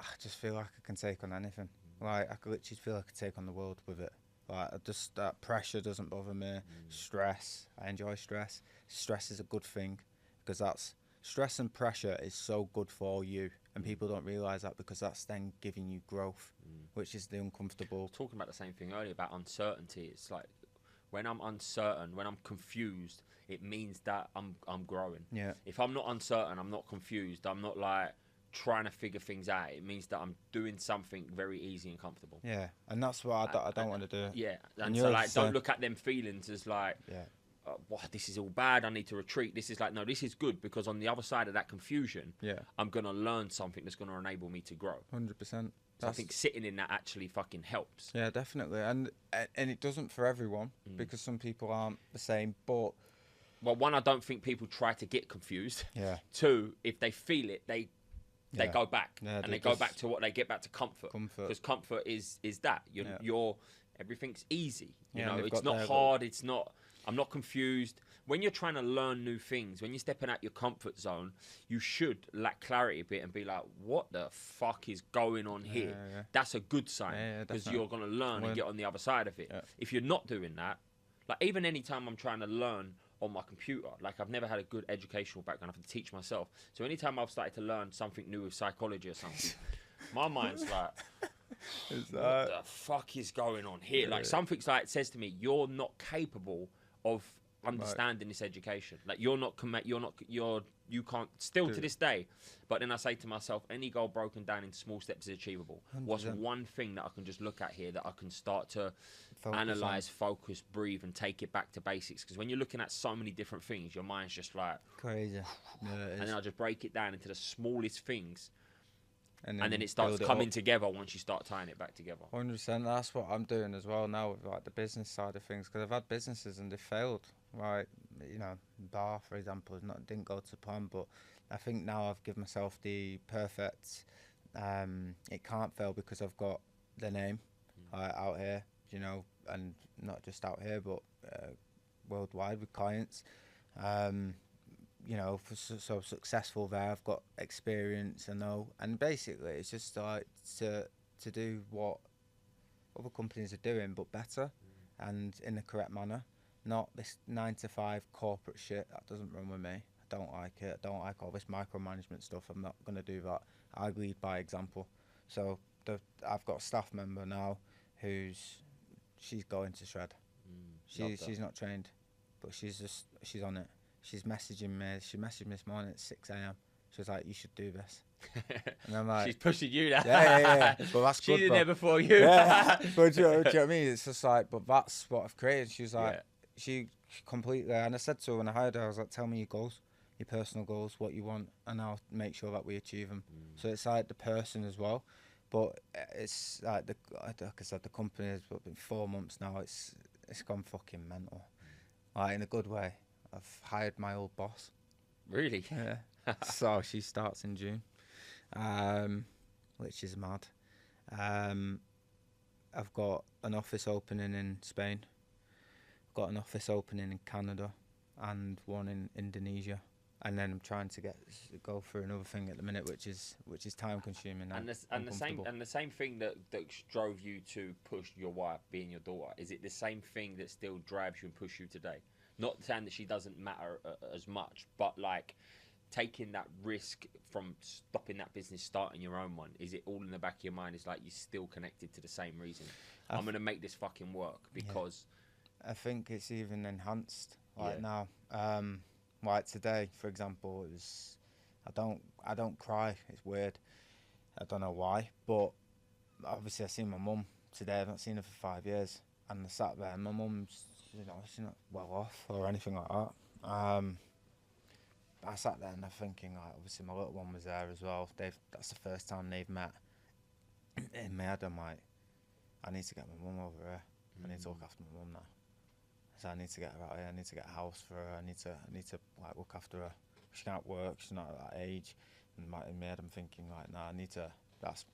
I just feel like I can take on anything. Like I could literally feel like I could take on the world with it. Like that pressure doesn't bother me. Stress, I enjoy stress. Stress is a good thing because that's stress and pressure is so good for you, and people don't realise that because that's then giving you growth, which is the uncomfortable. Talking about the same thing earlier about uncertainty, it's like when I'm uncertain, when I'm confused, it means that I'm growing. Yeah. If I'm not uncertain, I'm not confused, I'm not like trying to figure things out, it means that I'm doing something very easy and comfortable. Yeah, and that's what I don't want to do. Yeah, and so like don't look at them feelings as like, this is all bad, I need to retreat. This is like, no, this is good because on the other side of that confusion, I'm going to learn something that's going to enable me to grow. 100%. So I think sitting in that actually fucking helps. Yeah, definitely. And it doesn't for everyone because some people aren't the same, but... Well, one, I don't think people try to get confused. Yeah. Two, if they feel it, they go back, and they go back to what they get back to comfort. Because comfort is that you're everything's easy. You know, it's not hard. It's not. I'm not confused. When you're trying to learn new things, when you're stepping out your comfort zone, you should lack clarity a bit and be like, "What the fuck is going on here?" That's a good sign because you're gonna learn and get on the other side of it. If you're not doing that, like even any time I'm trying to learn on my computer, like I've never had a good educational background, I have to teach myself. So anytime I've started to learn something new with psychology or something, my mind's like, what the fuck is going on here? Like something's like says to me, you're not capable of understanding this education. Like you can't still to this day. But then I say to myself, any goal broken down into small steps is achievable. 100%. What's one thing that I can just look at here that I can start to analyze, focus, breathe, and take it back to basics? Because when you're looking at so many different things, your mind's just like crazy. And then I just break it down into the smallest things, and then it starts coming together once you start tying it back together. 100%. That's what I'm doing as well now with like the business side of things, because I've had businesses and they failed. Right, you know, bar for example didn't go to plan, but I think now I've given myself the perfect. It can't fail because I've got the name out here, you know, and not just out here, but worldwide with clients. You know, so successful there. I've got experience, I know, and basically it's just like to do what other companies are doing, but better and in the correct manner. Not this 9-to-5 corporate shit. That doesn't run with me. I don't like it. I don't like all this micromanagement stuff. I'm not going to do that. I lead by example. So I've got a staff member now she's going to shred. She's not trained, but she's on it. She's messaging me. She messaged me this morning at 6 a.m. She was like, "You should do this." And I'm like, she's pushing you now. Yeah. But that's good. She's in there before you. Yeah. But do you know what I mean? It's just like, but that's what I've created. She was like, she completely, and I said to her when I hired her, I was like, "Tell me your goals, your personal goals, what you want, and I'll make sure that we achieve them." So it's like the person as well, but it's like like I said, the company has been 4 months now. It's gone fucking mental, like in a good way. I've hired my old boss. Really? Yeah. So she starts in June, which is mad. I've got an office opening in Spain. Got an office opening in Canada and one in Indonesia, and then I'm trying to go for another thing at the minute, which is time consuming. And the same thing that drove you to push your wife, being your daughter, is it the same thing that still drives you and push you today? Not saying that she doesn't matter as much, but like taking that risk from stopping that business, starting your own one. Is it all in the back of your mind? It's like you're still connected to the same reason. I'm gonna make this fucking work because. I think it's even enhanced now. Like today, for example, it was. I don't cry. It's weird. I don't know why, but obviously I seen my mum today. I've not seen her for 5 years, and I sat there. And my mum's, you know, she's not well off or anything like that. I sat there and I'm thinking, like, obviously my little one was there as well. That's the first time they've met. In my head, I'm like, I need to get my mum over here. I need to look after my mum now. So I need to get her out here. I need to get a house for her. I need to like look after her. She can't work. She's not at that age. And in my head, I'm thinking like, nah, I need to. That's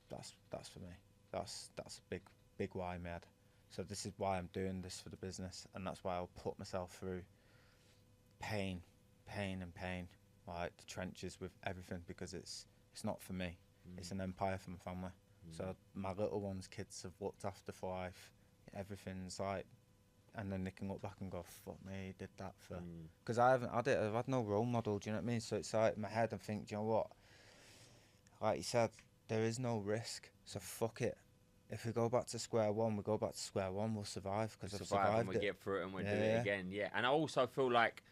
for me. That's a big why in my head. So this is why I'm doing this for the business, and that's why I'll put myself through pain, like the trenches with everything, because it's not for me. It's an empire for my family. So my little ones' kids have looked after for life. Everything's like, and then they can look back and go, fuck me, he did that for. Because I've had no role model. Do you know what I mean? So it's like in my head, I'm thinking, do you know what? Like you said, there is no risk. So fuck it. If we go back to square one, we go back to square one. We'll survive because I've survived and we it. get through it and we do it again. Yeah, and I also feel like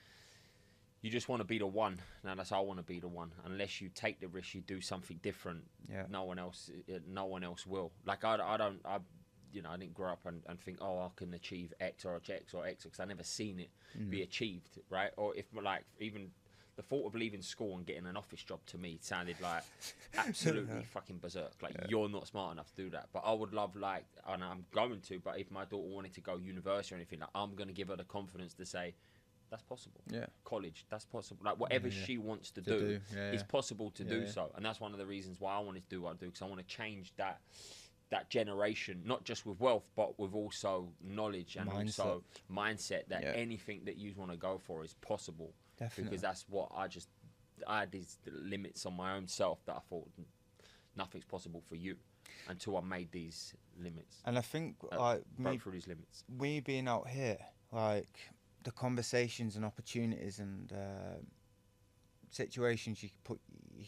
you just want to be the one. Now that's how I want to be the one. Unless you take the risk, you do something different. Yeah. No one else will. Like I didn't grow up and think, oh, I can achieve X or X because I never seen it be achieved, right? Or if like even the thought of leaving school and getting an office job to me sounded like absolutely fucking berserk. Like you're not smart enough to do that. But I would love and I'm going to. But if my daughter wanted to go university or anything, like I'm gonna give her the confidence to say, that's possible. Yeah. College, that's possible. Like whatever she wants to do, it's possible to do so. And that's one of the reasons why I wanted to do what I do, because I want to change that generation, not just with wealth, but with also knowledge and also mindset that anything that you want to go for is possible. Definitely. Because that's what I had these limits on my own self that I thought nothing's possible for you until I made these limits. And I think broke through these limits. We being out here, like the conversations and opportunities and situations you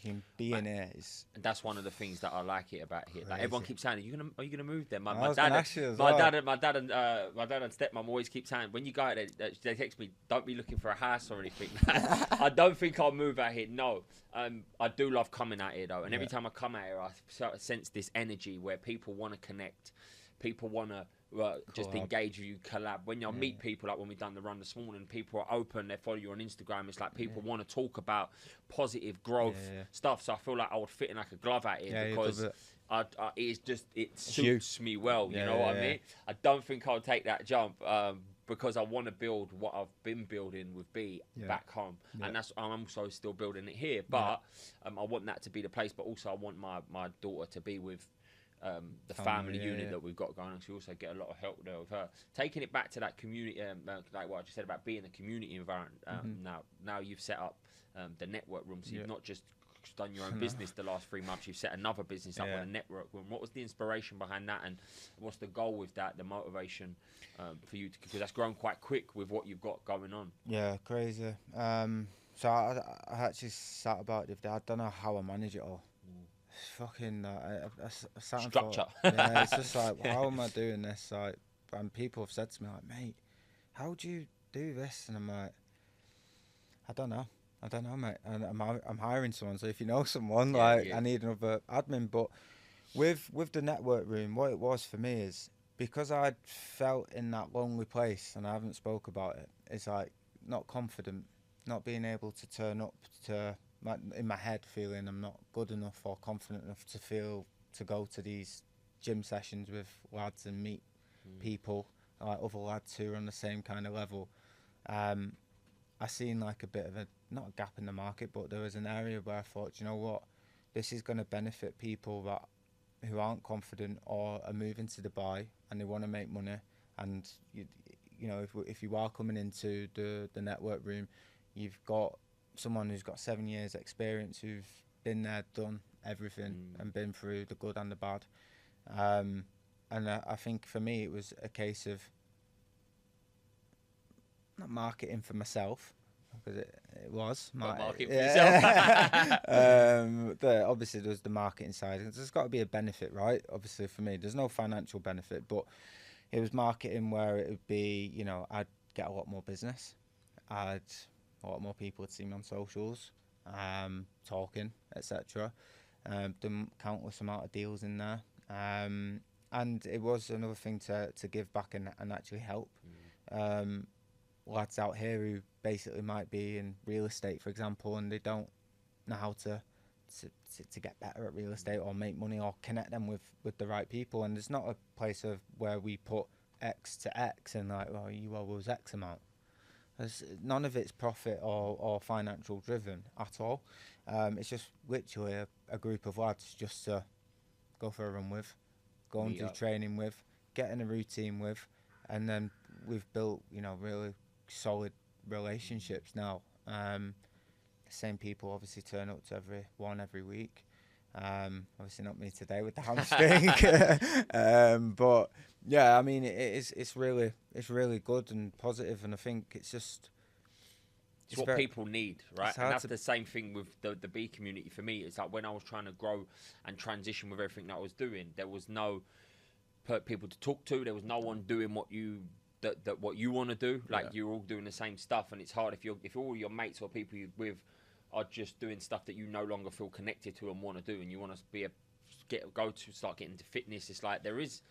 can be in here is. And that's one of the things that I like it about here. Like everyone keeps saying, "Are you gonna move there?" My dad and stepmom always keep saying, when you go out there, they text me, "Don't be looking for a house or anything." I don't think I'll move out here. No, I do love coming out here though, and every time I come out here, I sense this energy where people want to connect, people want to. Just engage with you, collab. When you meet people, like when we done the run this morning, people are open, they follow you on Instagram. It's like people want to talk about positive growth stuff. So I feel like I would fit in like a glove out here because it suits me well. You know what I mean? I don't think I'll take that jump because I want to build what I've been building with B back home, and I'm also still building it here. But I want that to be the place. But also I want my daughter to be with. The family unit that we've got going on, so we also get a lot of help there with her. Taking it back to that community, like what I just said about being a community environment. Now you've set up the network room, so you've not just done your own business the last 3 months. You've set another business up with a network room. What was the inspiration behind that, and what's the goal with that? The motivation for you, because that's grown quite quick with what you've got going on. Yeah, crazy. So I actually sat about it. I don't know how I manage it all. Fucking structure. It's just like, how am I doing this? Like, and people have said to me like, mate, how do you do this? And I'm like, I don't know, mate. And I'm hiring someone, so if you know someone, I need another admin. But with the network room, what it was for me is because I'd felt in that lonely place and I haven't spoke about it. It's like not confident, not being able to turn up to. In my head, feeling I'm not good enough or confident enough to go to these gym sessions with lads and meet people, like other lads who are on the same kind of level. I seen like a bit of not a gap in the market, but there was an area where I thought, you know what, this is going to benefit people who aren't confident or are moving to Dubai and they want to make money. And you know, if you are coming into the network room, you've got someone who's got 7 years experience, who've been there, done everything and been through the good and the bad. And I think for me it was a case of not marketing for myself, because it was marketing for yourself. Obviously there's the marketing side. There's got to be a benefit, right? Obviously for me there's no financial benefit, but it was marketing where it would be, you know, I'd get a lot more business, a lot more people would see me on socials, talking, etc. Done countless amount of deals in there, and it was another thing to give back and actually help lads out here who basically might be in real estate, for example, and they don't know how to get better at real estate or make money or connect them with the right people. And there's not a place of where we put X to X, and like, well, you owe us X amount. None of it's profit or financial driven at all. It's just literally a group of lads just to go for a run with, go and do training with, get in a routine with, and then we've built, you know, really solid relationships now. Same people obviously turn up to every week. Obviously not me today with the hamstring, but yeah, I mean it's really good and positive, and I think it's just it's what people need, right? And that's the same thing with the bee community for me. It's like when I was trying to grow and transition with everything that I was doing, there was no people to talk to. There was no one doing what you what you want to do. Like you're all doing the same stuff, and it's hard if all your mates or people you're with are just doing stuff that you no longer feel connected to and want to do, and you want to start getting into fitness. It's like there is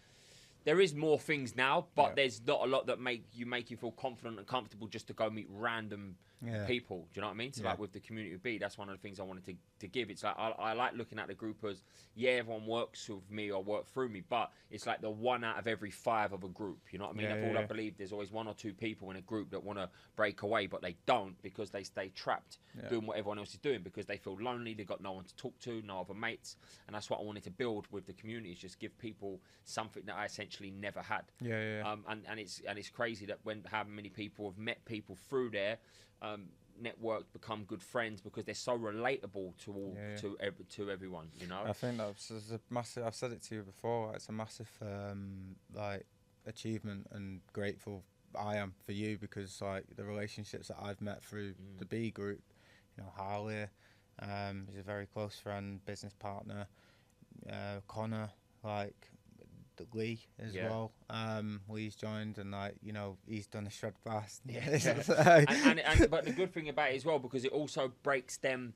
more things now, but there's not a lot that make you feel confident and comfortable just to go meet random people. Do you know what I mean? So like with the community of B, that's one of the things I wanted to give. It's like I like looking at the group as everyone works with me or work through me, but it's like the 1 out of every 5 of a group. You know what I mean? I believe there's always 1 or 2 people in a group that want to break away, but they don't because they stay trapped doing what everyone else is doing because they feel lonely. They've got no one to talk to, no other mates, and that's what I wanted to build with the community. Is just give people something that I essentially never had. And it's crazy that how many people have met people through there. Network, become good friends because they're so relatable to everyone, you know. I think that's a massive. I've said it to you before. It's a massive like achievement, and grateful I am for you because like the relationships that I've met through the B group, you know, Harley, he's a very close friend, business partner, Connor, like. Lee as well. Lee's joined, and like, you know, he's done a shred fast. But the good thing about it as well, because it also breaks them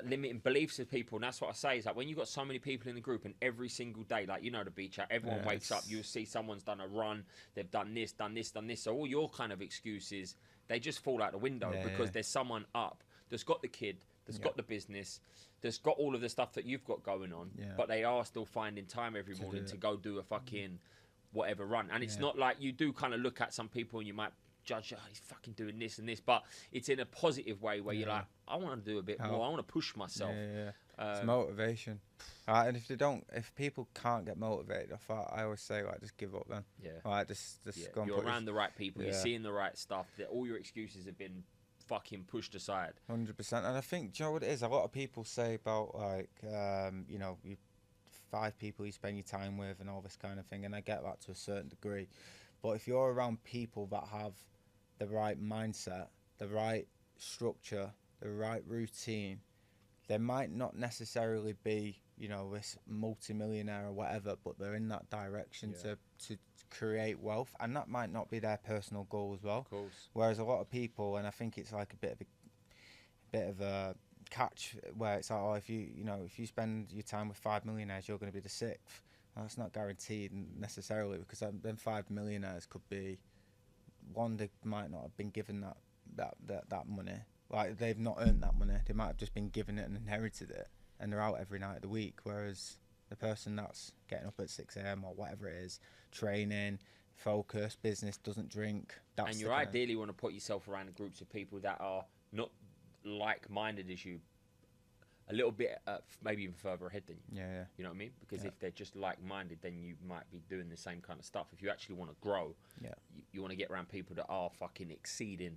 limiting beliefs of people, and that's what I say is like when you've got so many people in the group and every single day, like, you know, the beach out, everyone wakes up, you'll see someone's done a run, they've done this, so all your kind of excuses, they just fall out the window because there's someone up that's got the kid, that's got the business, that's got all of the stuff that you've got going on, but they are still finding time every morning to go do a fucking whatever run. And it's not like you do kind of look at some people and you might judge, oh, he's fucking doing this and this, but it's in a positive way where you're like, I want to do a bit more, I want to push myself. It's motivation. And if people can't get motivated, I always say, like, just give up then. Like, just go and you're around the right people, you're seeing the right stuff, that all your excuses have been fucking pushed aside. 100%. And I think, do you know what it is? A lot of people say about, like, you know, 5 people you spend your time with and all this kind of thing, and I get that to a certain degree. But if you're around people that have the right mindset, the right structure, the right routine, they might not necessarily be, you know, this multi-millionaire or whatever, but they're in that direction to create wealth, and that might not be their personal goal as well. Of course. Whereas a lot of people, and I think it's like a bit of a catch where it's like, oh, if you spend your time with 5 millionaires, you're going to be the 6th. Well, that's not guaranteed necessarily, because then 5 millionaires could be one, they might not have been given that money. Like, they've not earned that money. They might have just been given it and inherited it, and they're out every night of the week. Whereas the person that's getting up at 6 a.m. or whatever it is, training, focus, business, doesn't drink. And you ideally want to put yourself around groups of people that are not like-minded as you, a little bit maybe even further ahead than you. You know what I mean? Because if they're just like-minded, then you might be doing the same kind of stuff. If you actually want to grow, you want to get around people that are fucking exceeding.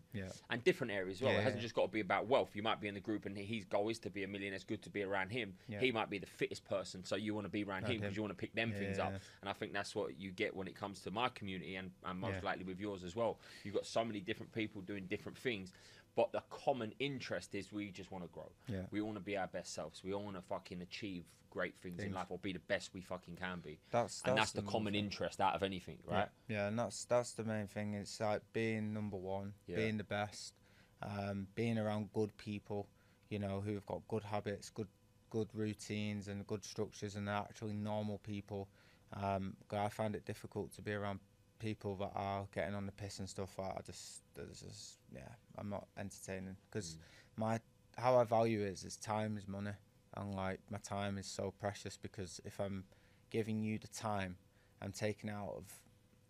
And different areas as well. It hasn't just got to be about wealth. You might be in the group and his goal is to be a millionaire. It's good to be around him. He might be the fittest person, so you want to be around him because you want to pick them things up. And I think that's what you get when it comes to my community, and most likely with yours as well. You've got so many different people doing different things. But the common interest is we just want to grow. We want to be our best selves. We all want to fucking achieve great things in life, or be the best we fucking can be. That's the common interest out of anything, right? Yeah, and that's the main thing. It's like being number one, being the best, being around good people, you know, who've got good habits, good routines and good structures, and they're actually normal people. I find it difficult to be around people that are getting on the piss and stuff. I'm not entertaining, because how I value it is time is money, and like my time is so precious, because if I'm giving you the time I'm taking out of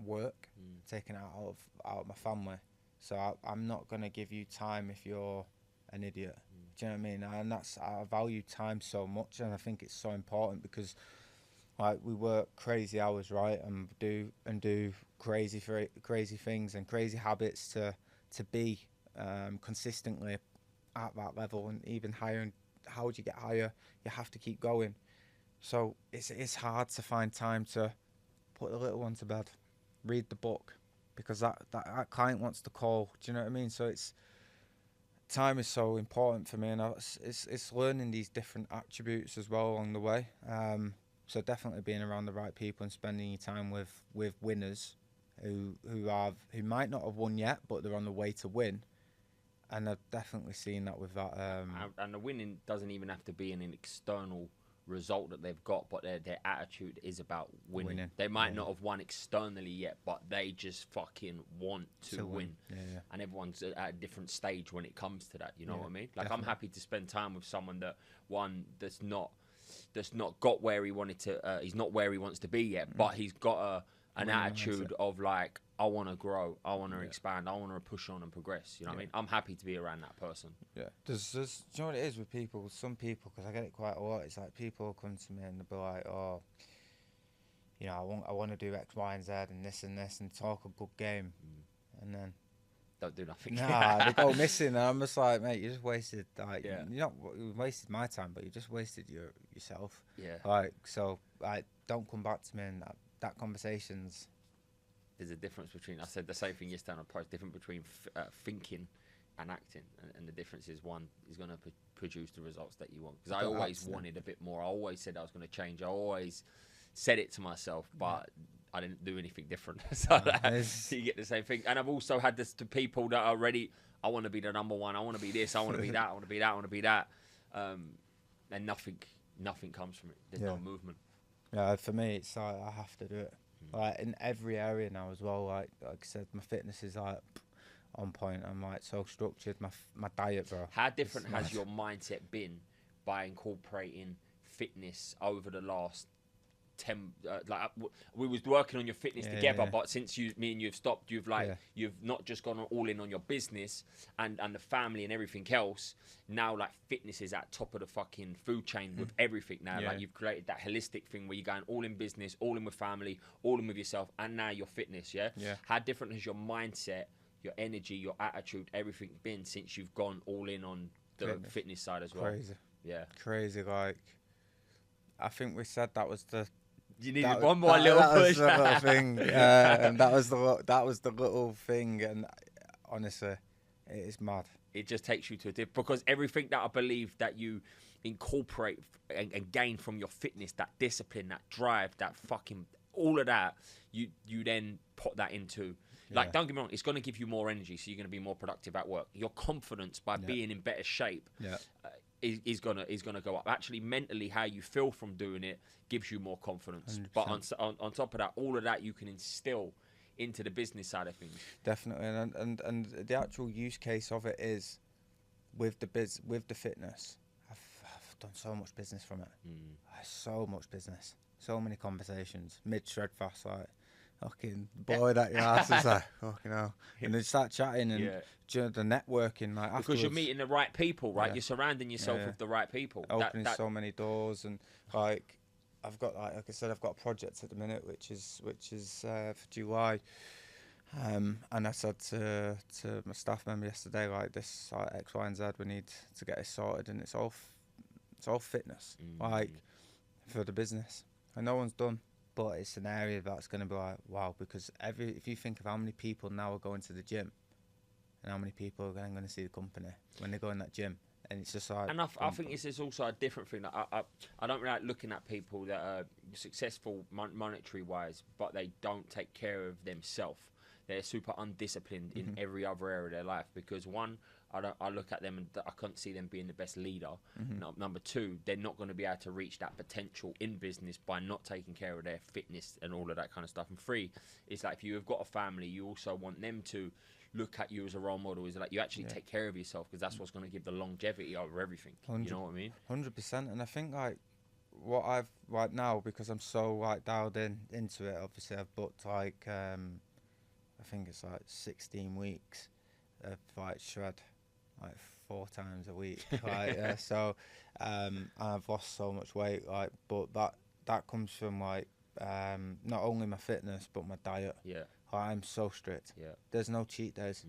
work, taking it out of my family. So I'm not gonna give you time if you're an idiot. Do you know what I mean? And I value time so much, and I think it's so important because like we work crazy hours, right, and do crazy things and crazy habits to be consistently at that level and even higher. And how would you get higher? You have to keep going. So it's hard to find time to put the little one to bed, read the book, because that client wants to call. Do you know what I mean? So time is so important for me, and it's learning these different attributes as well along the way. So definitely being around the right people and spending your time with winners who might not have won yet, but they're on the way to win. And I've definitely seen that with that. And the winning doesn't even have to be an external result that they've got, but their attitude is about winning. They might not have won externally yet, but they just fucking want to win. Yeah. And everyone's at a different stage when it comes to that. You know what I mean? Like, definitely. I'm happy to spend time with someone that's not got where he wanted to. He's not where he wants to be yet, but he's got an attitude of like, I want to grow, I want to expand, I want to push on and progress. You know what I mean? I'm happy to be around that person. Yeah. Do you know what it is with people? Some people, because I get it quite a lot. It's like people come to me and they'll be like, "Oh, you know, I want to do X, Y, and Z and this and talk a good game," and then don't do nothing. Nah, they go missing. And I'm just like, mate, you just wasted. Like, you wasted my time, but you just wasted yourself. Yeah. Like, so, like, don't come back to me and that conversation's. There's a difference between, I said the same thing yesterday on a post, different between thinking and acting, and the difference is one is going to produce the results that you want. Because I always wanted a bit more. I always said I was going to change. I always said it to myself, but I didn't do anything different. So you get the same thing. And I've also had this to people that are ready. I want to be the number one. I want to be this. I want to be that. I want to be that. I want to be that. And nothing comes from it. There's no movement. Yeah, for me, it's like I have to do it. Like in every area now as well. Like I said, my fitness is like on point. I'm like so structured. My diet, bro. How different has your mindset been by incorporating fitness over the last 10? We was working on your fitness together, but since me and you've stopped, you've not just gone all in on your business and the family and everything else. Now like fitness is at top of the fucking food chain with everything now. Like you've created that holistic thing where you're going all in business, all in with family, all in with yourself, and now your fitness. How different has your mindset, your energy, your attitude, everything been since you've gone all in on the fitness side as well? Crazy. Like I think we said that was the. You needed one more little push. Was the little thing. And that was the little thing, and honestly, it is mad. It just takes you to a different, because everything that I believe that you incorporate and gain from your fitness, that discipline, that drive, that fucking all of that, you then put that into. Like, don't get me wrong, it's going to give you more energy, so you're going to be more productive at work. Your confidence by being in better shape is gonna go up. Actually, mentally, how you feel from doing it gives you more confidence. 100%. But on top of that, all of that you can instill into the business side of things. Definitely, and the actual use case of it is with the fitness. I've done so much business from it. So much business, so many conversations mid shred fast, like. Fucking boy, that your ass is like, fucking hell. And they start chatting and the networking, like, because you're meeting the right people, right? You're surrounding yourself with the right people. Opening so many doors, and like I've got like I said, I've got a project at the minute which is for July. And I said to my staff member yesterday, like, this X, Y, and Z, we need to get it sorted, and it's all fitness, like, for the business, and no one's done. But it's an area that's going to be like, wow, because if you think of how many people now are going to the gym and how many people are going to see the company when they go in that gym, and it's just like... And I think this is also a different thing. I don't really like looking at people that are successful monetary-wise, but they don't take care of themselves. They're super undisciplined in every other area of their life, because one, I look at them and I can't see them being the best leader. Number two, they're not going to be able to reach that potential in business by not taking care of their fitness and all of that kind of stuff. And three, it's like if you have got a family, you also want them to look at you as a role model. Is like you actually take care of yourself, because that's what's going to give the longevity over everything. You know what I mean? 100%. And I think like what I've right now, because I'm so like dialed into it. Obviously, I've booked like I think it's like 16 weeks of like shred, like 4 times a week. Like so, I've lost so much weight. Like, but that comes from like not only my fitness but my diet. Yeah. Like, I'm so strict. Yeah. There's no cheat days.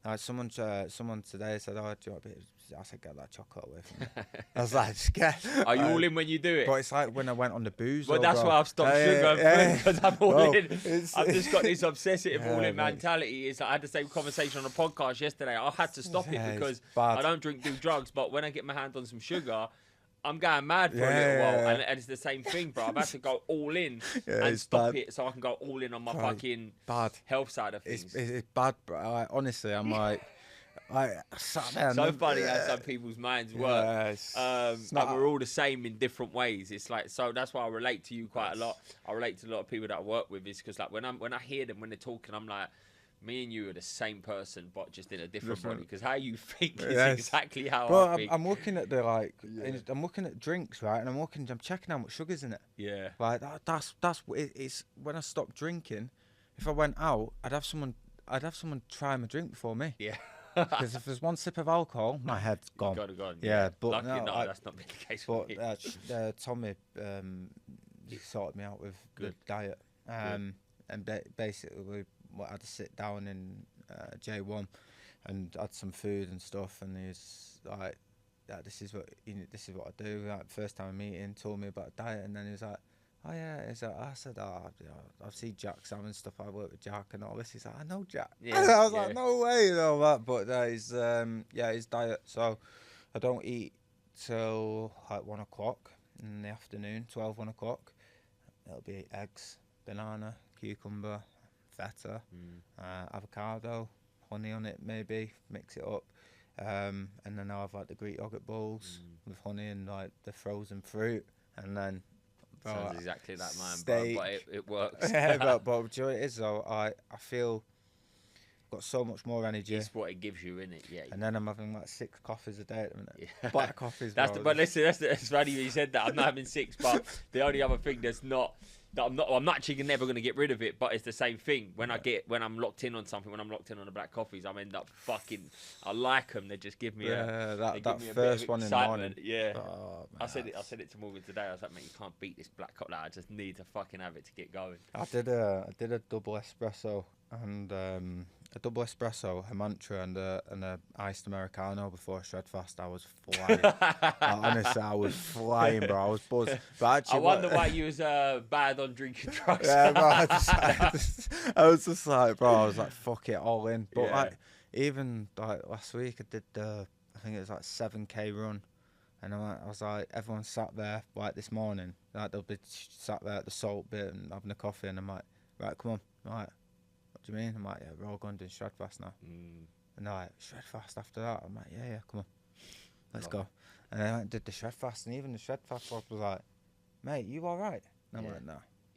Like someone today said, "Oh, do you want a bit?" I said, "Get that chocolate away from me." I was like, just get. Are you all in when you do it? But it's like when I went on the booze. Well, though, that's bro. why I've stopped sugar and food, because I'm all Well, in. I've just got this obsessive all in mate. mentality. It's like, I had the same conversation on a podcast yesterday. I had to stop it because bad. I don't do drugs, but when I get my hand on some sugar, I'm going mad for a little while, and it's the same thing, bro. I've had to go all in and stop it so I can go all in on my fucking health side of things. It's bad, bro. Like, honestly, I'm like I sat there. So funny how some people's minds work. And we're all the same in different ways. It's like, so that's why I relate to you quite a lot. I relate to a lot of people that I work with, is because like when I hear them when they're talking, I'm like, me and you are the same person, but just in a different body. Because how you think is exactly how I think. I'm looking at the I'm looking at drinks, right, and I'm checking how much sugar's in it. Yeah. Like that's it's when I stopped drinking. If I went out, I'd have someone try my drink before me. Yeah. Because if there's one sip of alcohol, my head's gone. Gone. Yeah, but lucky no, that's not been the case for me. Tommy sorted me out with the diet, and basically I had to sit down in J1 and had some food and stuff, and he's like, this is what I do. Like, first time meeting, told me about diet, and then he was like, oh yeah, I said, I've seen Jacksalmon stuff. I work with Jack and all this. He's like, I know Jack. Yeah, I was like, no way, you know that. But his diet. So I don't eat till like 1 o'clock in the afternoon, 1 o'clock. It'll be eggs, banana, cucumber, feta, avocado, honey on it maybe, mix it up. And then I'll have like the Greek yogurt bowls with honey and like the frozen fruit, and then sounds exactly like mine, bro, but it works. Yeah, but do you know what it is though? I feel got so much more energy. It's what it gives you, innit? Yeah. And then I'm having like 6 coffees a day at the minute. Yeah. Black coffees. But listen, that's funny you said that. I'm not having 6, but the only other thing I'm not actually never going to get rid of it, but it's the same thing. When I'm locked in on something, when I'm locked in on the black coffees, I end up I like them. They just give me that first one in the morning. Yeah. Oh, I said it to Morgan today. I was like, mate, you can't beat this black coffee. Like, I just need to fucking have it to get going. I did a double espresso and a mantra and a iced Americano before a shred fast. I was flying. Honestly, I was flying, bro. I was buzzed. But actually, I wonder why you was bad on drinking drugs. Yeah, bro. I was just like, bro. I was like, fuck it, all in. But like, even like last week, I did I think it was like 7K run, and I was like, everyone sat there like this morning, like they'll be sat there at the salt bit and having a coffee, and I'm like, right, come on, right. What do you mean? I'm like, yeah, we're all going to do shred fast now. And they're like, shred fast after that? I'm like, yeah, come on, let's go. And I did the shred fast, and even the shred fast was like, mate, you all right? And I'm like, no.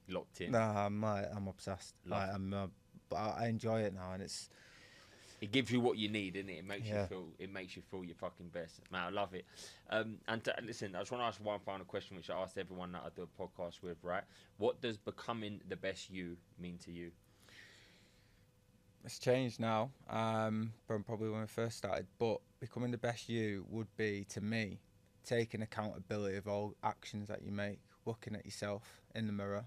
Locked in. No, I'm obsessed. Like, but I enjoy it now, and it gives you what you need, innit? It makes you feel your fucking best. Man, I love it. Listen, I just want to ask one final question, which I asked everyone that I do a podcast with, right? What does becoming the best you mean to you? It's changed now from probably when we first started, but becoming the best you would be, to me, taking accountability of all actions that you make, looking at yourself in the mirror,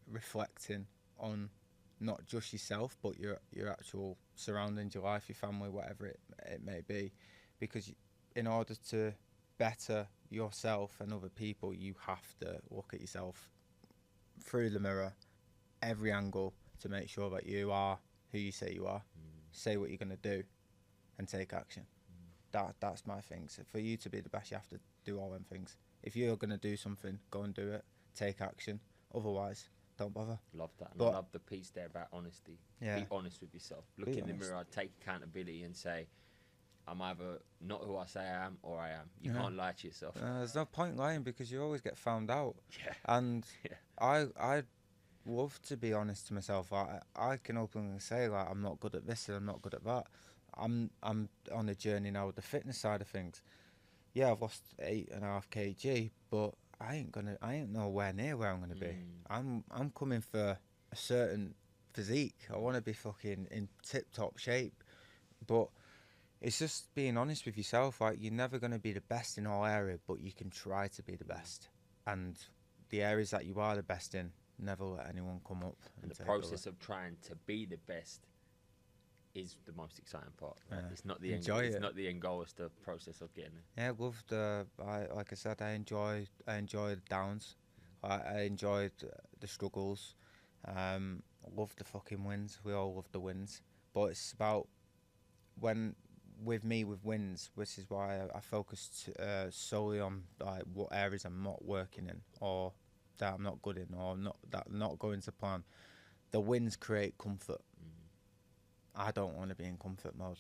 reflecting on not just yourself, but your actual surroundings, your life, your family, whatever it may be. Because in order to better yourself and other people, you have to look at yourself through the mirror, every angle, to make sure that you are who you say you are, say what you're going to do, and take action. That's my thing. So for you to be the best, you have to do all them things. If you're going to do something, go and do it, take action. Otherwise, don't bother. Love that. And I love the piece there about honesty. Yeah. Be honest with yourself. Look in the mirror, take accountability and say, I'm either not who I say I am or I am. You can't lie to yourself. There's no point lying, because you always get found out. Yeah. And I love to be honest to myself. I can openly say, like, I'm not good at this and I'm not good at that. I'm on a journey now with the fitness side of things. Yeah, I've lost 8.5 kg, but I ain't nowhere near where I'm gonna be. I'm coming for a certain physique. I want to be fucking in tip-top shape, but it's just being honest with yourself. Like, you're never gonna be the best in all area, but you can try to be the best. And the areas that you are the best in, never let anyone come up. And the process of trying to be the best is the most exciting part. Right? It's not the end. It's not the end goal. It's the process of getting there. Yeah, with like I said, I enjoy the downs. I enjoyed the struggles. Love the fucking wins. We all love the wins. But it's about with wins, which is why I focused solely on like what areas I'm not working in, or that I'm not good in, or not going to plan. The wins create comfort. I don't want to be in comfort mode.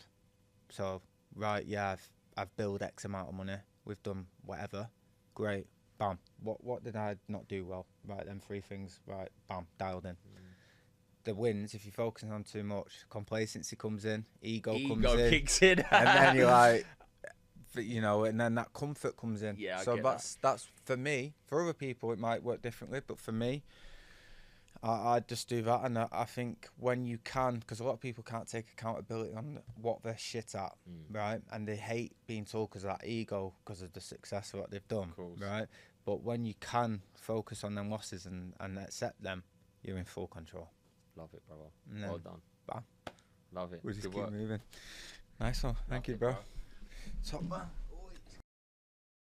So, right, yeah, I've billed X amount of money. We've done whatever. Great. Bam. What did I not do well? Right, them 3 things. Right, bam, dialed in. The wins, if you're focusing on too much, complacency comes in, ego comes in. Kicks in. And then you're like, you know, and then that comfort comes in. Yeah, so that's for me. For other people, it might work differently, but for me, I just do that. And I think when you can, because a lot of people can't take accountability on what they're shit at, right? And they hate being told because of that ego, because of the success of what they've done, right? But when you can focus on them losses and accept them, you're in full control. Love it, brother. Well done. Bam. Love it. We'll just Good keep work. moving. Nice one. Thank you, bro. Top man.